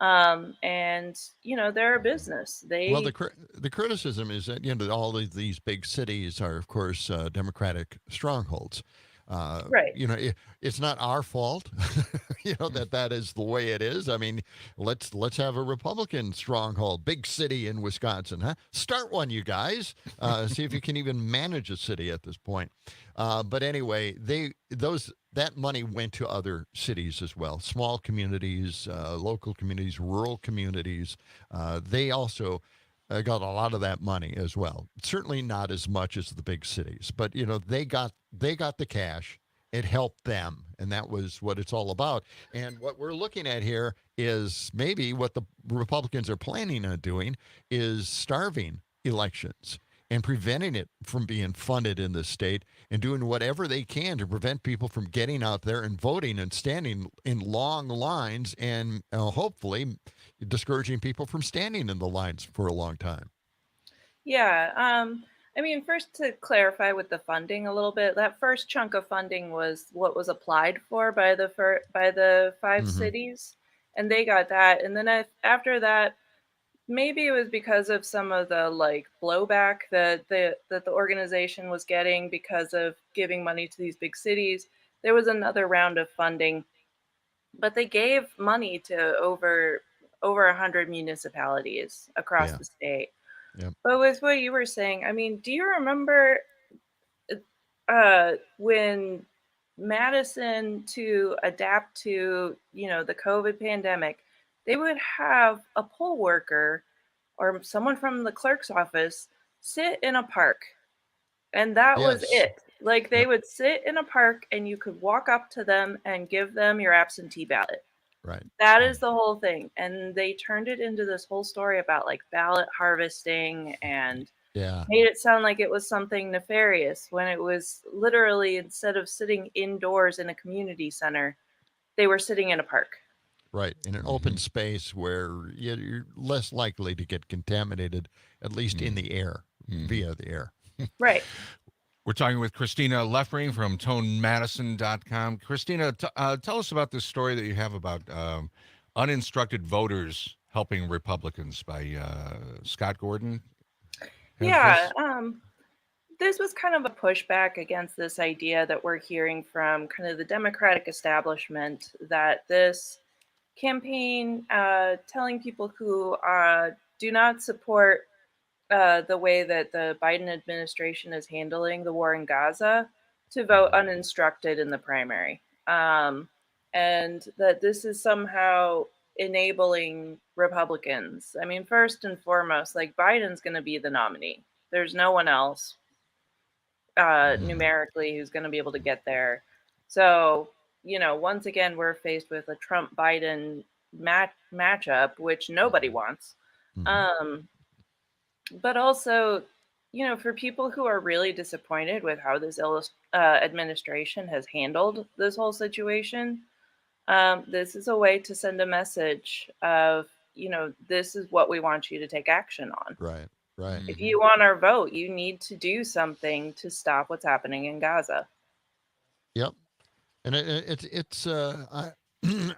And they're a business. Well, the criticism is that all of these big cities are, of course, Democratic strongholds. Right. It's not our fault, that is the way it is. I mean, let's have a Republican stronghold, big city in Wisconsin, huh? Start one, you guys. See if you can even manage a city at this point. But anyway, that money went to other cities as well, small communities, local communities, rural communities. They also got a lot of that money as well. Certainly not as much as the big cities, but they got the cash. It helped them, and that was what it's all about. And what we're looking at here is maybe what the Republicans are planning on doing is starving elections and preventing it from being funded in the state and doing whatever they can to prevent people from getting out there and voting and standing in long lines and hopefully discouraging people from standing in the lines for a long time. Yeah. I mean, first to clarify with the funding a little bit, that first chunk of funding was what was applied for by the five cities, and they got that. And then after that, maybe it was because of some of the like blowback that the organization was getting because of giving money to these big cities. There was another round of funding, but they gave money to over 100 municipalities across the state. Yep. But with what you were saying, I mean, do you remember when Madison, to adapt to, the COVID pandemic, they would have a poll worker or someone from the clerk's office sit in a park, and that was it. Like they would sit in a park and you could walk up to them and give them your absentee ballot. Right. That is the whole thing. And they turned it into this whole story about like ballot harvesting and made it sound like it was something nefarious when it was literally, instead of sitting indoors in a community center, they were sitting in a park. Right. In an open space where you're less likely to get contaminated, at least in the air, via the air. Right. We're talking with Christina Leffering from ToneMadison.com. Christina, tell us about this story that you have about uninstructed voters helping Republicans by Scott Gordon. This was kind of a pushback against this idea that we're hearing from kind of the Democratic establishment that this campaign telling people who do not support the way that the Biden administration is handling the war in Gaza to vote uninstructed in the primary. And that this is somehow enabling Republicans. I mean, first and foremost, like Biden's going to be the nominee. There's no one else numerically who's going to be able to get there. So, once again, we're faced with a Trump-Biden matchup, which nobody wants. But also, for people who are really disappointed with how this administration has handled this whole situation, this is a way to send a message of, this is what we want you to take action on. Right. Right. If you want our vote, you need to do something to stop what's happening in Gaza. Yep. And it's I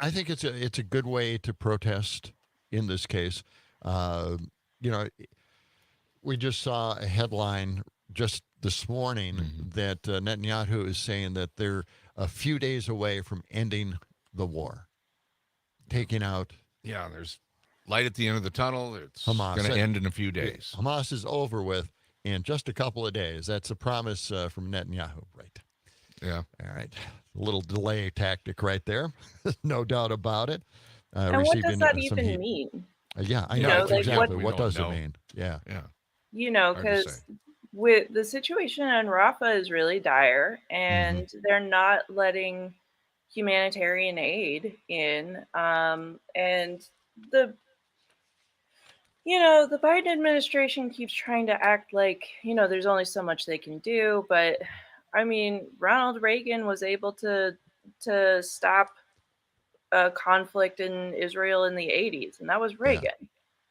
I think it's a good way to protest in this case. You know, we just saw a headline just this morning that Netanyahu is saying that they're a few days away from ending the war, taking out. Yeah, there's light at the end of the tunnel. It's Hamas. going to end in a few days. Hamas is over with in just a couple of days. That's a promise from Netanyahu, right? Yeah. All right. A little delay tactic right there. No doubt about it. And what does that even mean? Yeah, I You know. know, like, exactly. what- What does it know. mean? Yeah. Yeah. You know, Hard to because say. with the situation in Rafah is really dire, and they're not letting humanitarian aid in. And the the Biden administration keeps trying to act like, there's only so much they can do. But I mean, Ronald Reagan was able to stop a conflict in Israel in the 80s, and that was Reagan.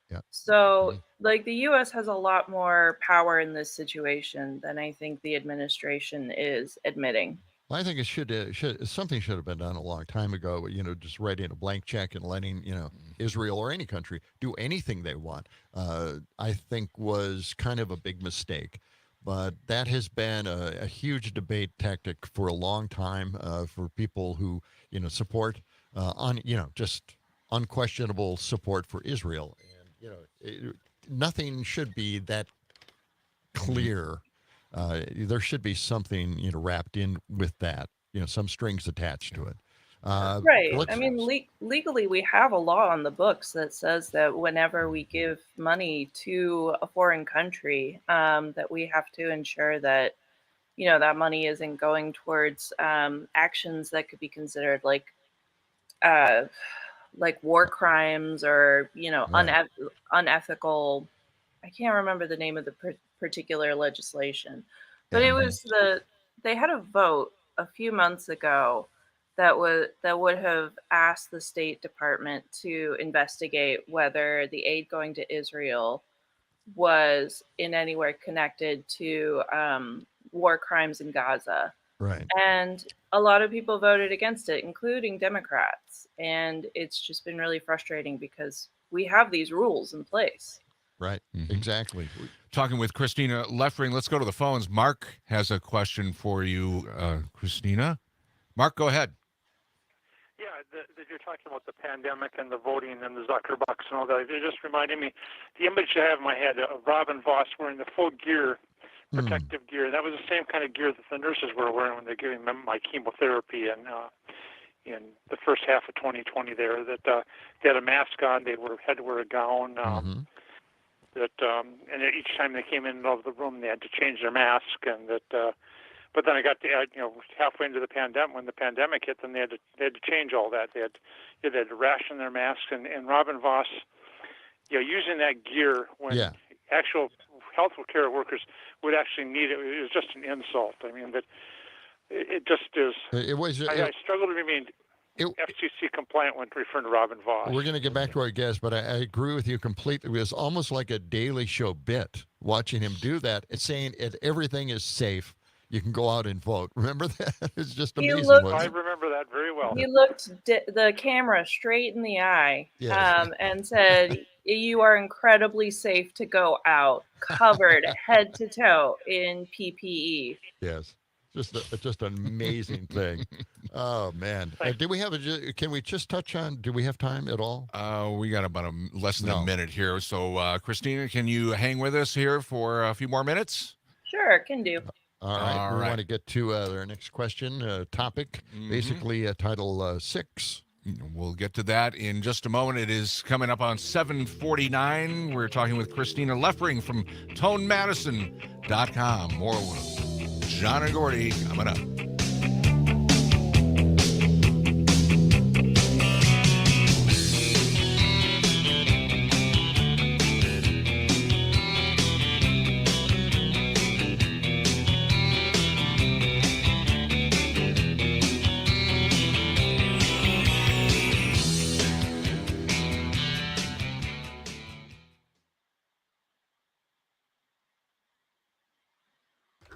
Yeah. So, like, the U.S. has a lot more power in this situation than I think the administration is admitting. Well, I think it something should have been done a long time ago. Just writing a blank check and letting Israel or any country do anything they want. I think was kind of a big mistake. But that has been a huge debate tactic for a long time for people who support just unquestionable support for Israel. And nothing should be that clear. There should be something wrapped in with that. Some strings attached to it. Right. I mean, legally, we have a law on the books that says that whenever we give money to a foreign country, that we have to ensure that, that money isn't going towards actions that could be considered like war crimes or, Right. unethical. I can't remember the name of the particular legislation, but it was they had a vote a few months ago that would have asked the State Department to investigate whether the aid going to Israel was in any way connected to war crimes in Gaza. Right. And a lot of people voted against it, including Democrats. And it's just been really frustrating because we have these rules in place. Right. Exactly. Talking with Christina Leffering. Let's go to the phones. Mark has a question for you, Christina. Mark, go ahead. Yeah, that you're talking about the pandemic and the voting and the Zuckerbucks and all that. It just reminded me, the image I have in my head of Robin Voss wearing the full gear, protective gear. That was the same kind of gear that the nurses were wearing when they're giving them my chemotherapy in the first half of 2020 there. That they had a mask on, had to wear a gown. And each time they came in of the room, they had to change their mask, and that. But then I got to, halfway into the pandemic, when the pandemic hit, then they had to change all that. They had to ration their masks, and Robin Voss, using that gear when actual health care workers would actually need it. It was just an insult. I mean, that it just is. I struggle to remain FCC compliant when referring to Robin Voss. We're going to get back to our guest, but I agree with you completely. It was almost like a Daily Show bit watching him do that. It's saying everything is safe. You can go out and vote. Remember that? It's just amazing. I remember that very well. He looked the camera straight in the eye and said, "You are incredibly safe to go out, covered head to toe in PPE." Yes. Just an amazing thing. Oh, man. Do we have can we just touch on, do we have time at all? We got about less than a minute here. So, Christina, can you hang with us here for a few more minutes? Sure, can do. All right. We want to get to our next question, topic, basically Title 6. We'll get to that in just a moment. It is coming up on 7:49. We're talking with Christina Leffering from ToneMadison.com. More John and Gordy coming up.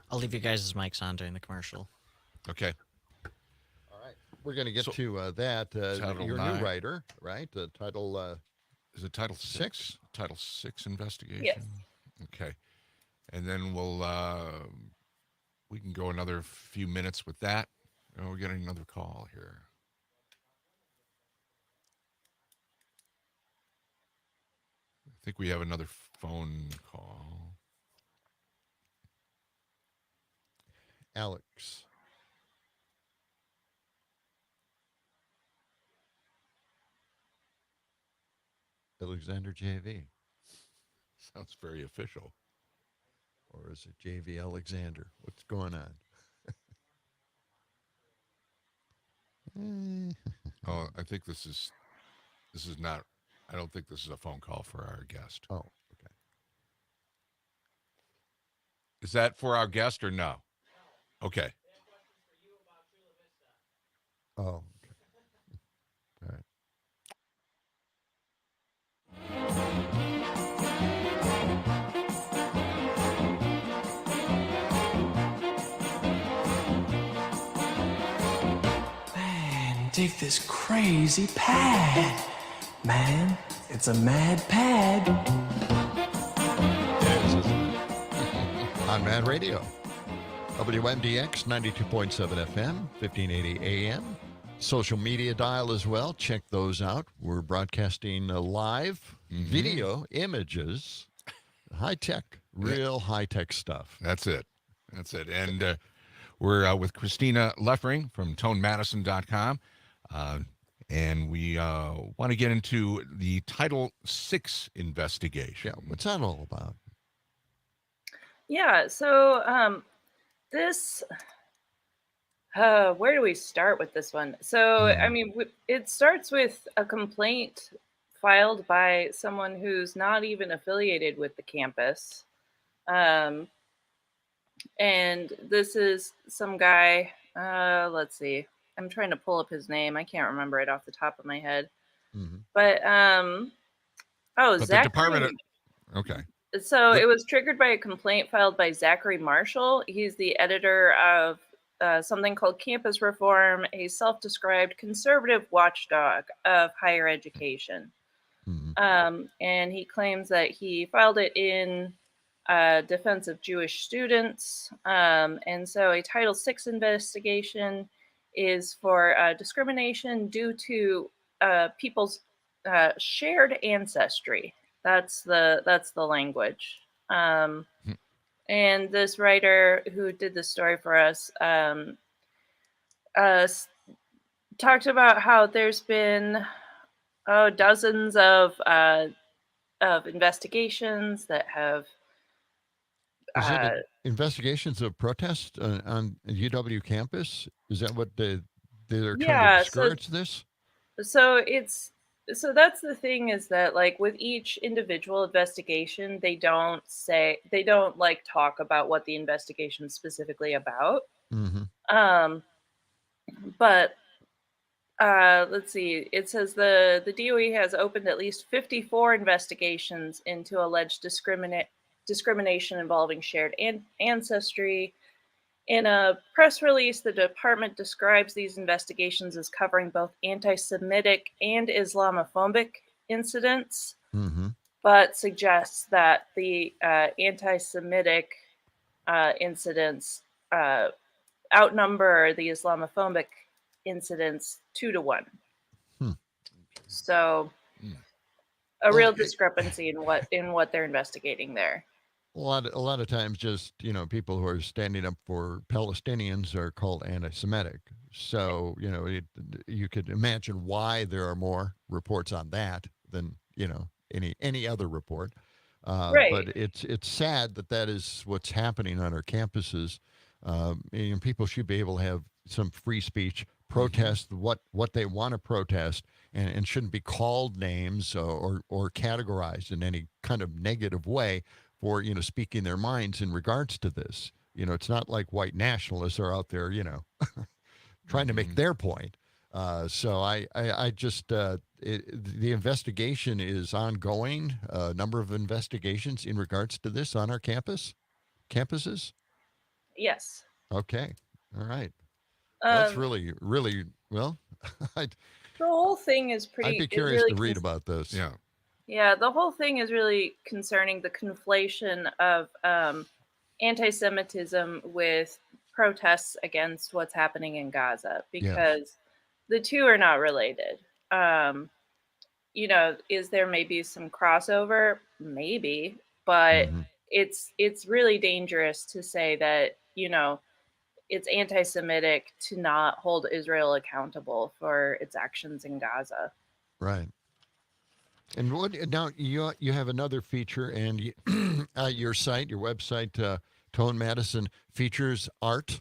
I'll leave you guys' mics on during the commercial. Okay. All right. We're going to get So- to that. Title Your 9. new writer, right? The title. Is it Title 6? Title 6 investigation? Yes. Okay. And then we can go another few minutes with that. Oh, we're getting another call here. I think we have another phone call. Alex. Alexander JV. Sounds very official. Or is it JV Alexander? What's going on? Oh, I think this is not, I don't think this is a phone call for our guest. Oh, okay. Is that for our guest or no? Okay. Oh, okay. All right. Man, dig this crazy pad. Man, it's a mad pad. It is, isn't it? On Mad Radio. WMDX 92.7 FM, 1580 AM. Social media dial as well. Check those out. We're broadcasting live video images. High-tech, real high-tech stuff. That's it. And we're with Christina Leffering from ToneMadison.com. And we want to get into the Title VI investigation. Yeah, what's that all about? Yeah, so this, where do we start with this one? So, I mean, it starts with a complaint filed by someone who's not even affiliated with the campus. And this is some guy, let's see, I'm trying to pull up his name. I can't remember it off the top of my head. But, But Zachary. the Department of, okay. So it was triggered by a complaint filed by Zachary Marshall. He's the editor of something called Campus Reform, a self-described conservative watchdog of higher education. And he claims that he filed it in defense of Jewish students. And so a Title VI investigation is for discrimination due to people's shared ancestry. That's the language. And this writer who did the story for us talked about how there's been dozens of investigations that have. Is it investigations of protests on UW campus? Is that what they're trying to discourage this? So that's the thing, is that like with each individual investigation, they don't like talk about what the investigation is specifically about. But let's see, it says the DOE has opened at least 54 investigations into alleged discrimination involving shared ancestry. In a press release, the department describes these investigations as covering both anti-Semitic and Islamophobic incidents, but suggests that the anti-Semitic incidents outnumber the Islamophobic incidents 2 to 1. So a real discrepancy in what they're investigating there. A lot of times, just people who are standing up for Palestinians are called anti-Semitic. So you could imagine why there are more reports on that than any other report. Right. But it's sad that is what's happening on our campuses. People should be able to have some free speech, protest what they want to protest, and shouldn't be called names or categorized in any kind of negative way for speaking their minds in regards to this. It's not like white nationalists are out there trying to make their point. So I just the investigation is ongoing. A number of investigations in regards to this on our campuses. Yes. Okay. All right. That's Um, really, really, well, I'd the whole thing is pretty. be is curious really to read about this. Yeah. Yeah, the whole thing is really concerning the conflation of anti-Semitism with protests against what's happening in Gaza, because the two are not related. You know, is there maybe some crossover? Maybe, but it's really dangerous to say that, you know, it's anti-Semitic to not hold Israel accountable for its actions in Gaza. Right. And what now? You have another feature, and your site, your website, Tone Madison, features art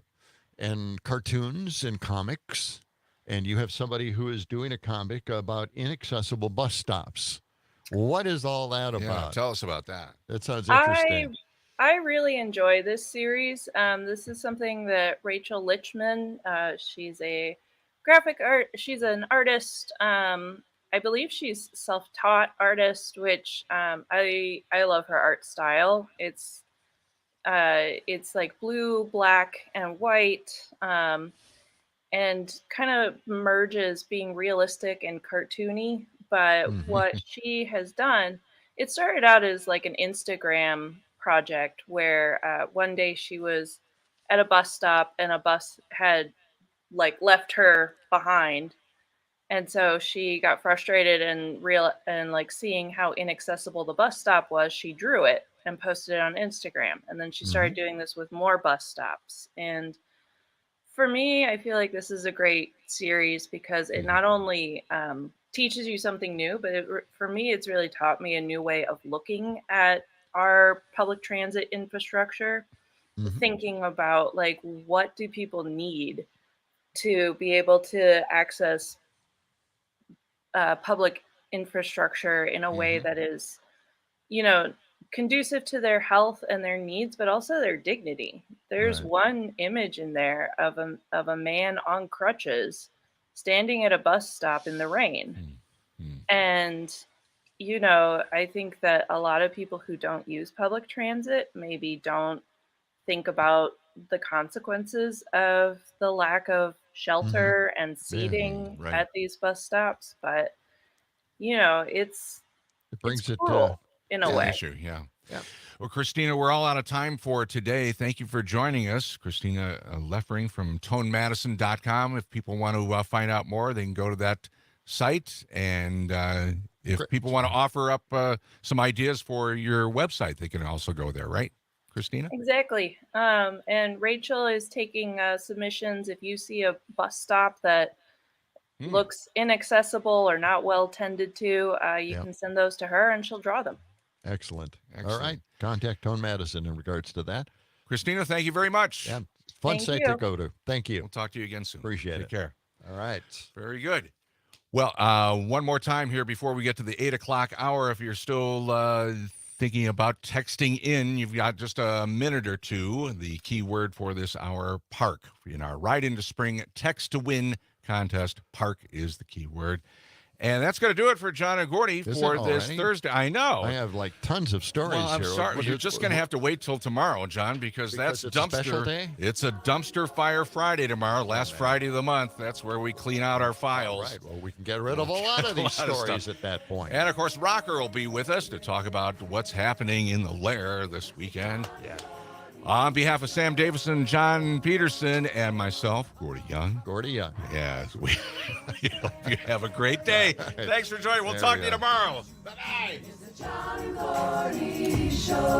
and cartoons and comics, and you have somebody who is doing a comic about inaccessible bus stops. What is all that about? Yeah, tell us about that. That sounds interesting. I really enjoy this series. This is something that Rachel Lichman, she's a she's an artist. I believe she's self-taught artist, which I love her art style. It's like blue, black, and white, and kind of merges being realistic and cartoony. But what she has done, it started out as like an Instagram project where one day she was at a bus stop and a bus had like left her behind. And so she got frustrated and like seeing how inaccessible the bus stop was, she drew it and posted it on Instagram. And then she started doing this with more bus stops. And for me, I feel like this is a great series because it not only teaches you something new, but for me, it's really taught me a new way of looking at our public transit infrastructure, thinking about like, what do people need to be able to access public infrastructure in a way that is, you know, conducive to their health and their needs, but also their dignity. There's one image in there of a man on crutches standing at a bus stop in the rain. And, you know, I think that a lot of people who don't use public transit maybe don't think about the consequences of the lack of shelter and seating at these bus stops. But, you know, it brings it cruel in a way. Issue, yeah. Well, Christina, we're all out of time for today. Thank you for joining us. Christina Leffering from tonemadison.com. If people want to find out more, they can go to that site. And if people want to offer up some ideas for your website, they can also go there, right, Christina? Exactly. And Rachel is taking submissions. If you see a bus stop that looks inaccessible or not well tended to, you can send those to her and she'll draw them. Excellent. All right. Contact Tone Madison in regards to that. Christina, thank you very much. Yeah. Fun site to go to. Thank you. We'll talk to you again soon. Appreciate it. Take care. All right. Very good. Well, one more time here before we get to the 8 o'clock hour. If you're still thinking about texting in, you've got just a minute or two. The key word for this hour, park. In our Ride into Spring Text to Win contest, park is the key word. And that's going to do it for John and Gordy for this Thursday. I know. I have like tons of stories well, I'm here. Sorry. You're just going to have to wait till tomorrow, John, because that's it's dumpster. A special day? It's a dumpster fire Friday tomorrow, last Friday of the month. That's where we clean out our files. All right. Well, we can get rid of a lot of these stories at that point. And, of course, Rocker will be with us to talk about what's happening in the lair this weekend. Yeah. On behalf of Sam Davison, John Peterson, and myself, Gordy Young. Yes. We hope you have a great day. Thanks for joining. We'll talk to you tomorrow. Bye-bye. John and Gordy Show.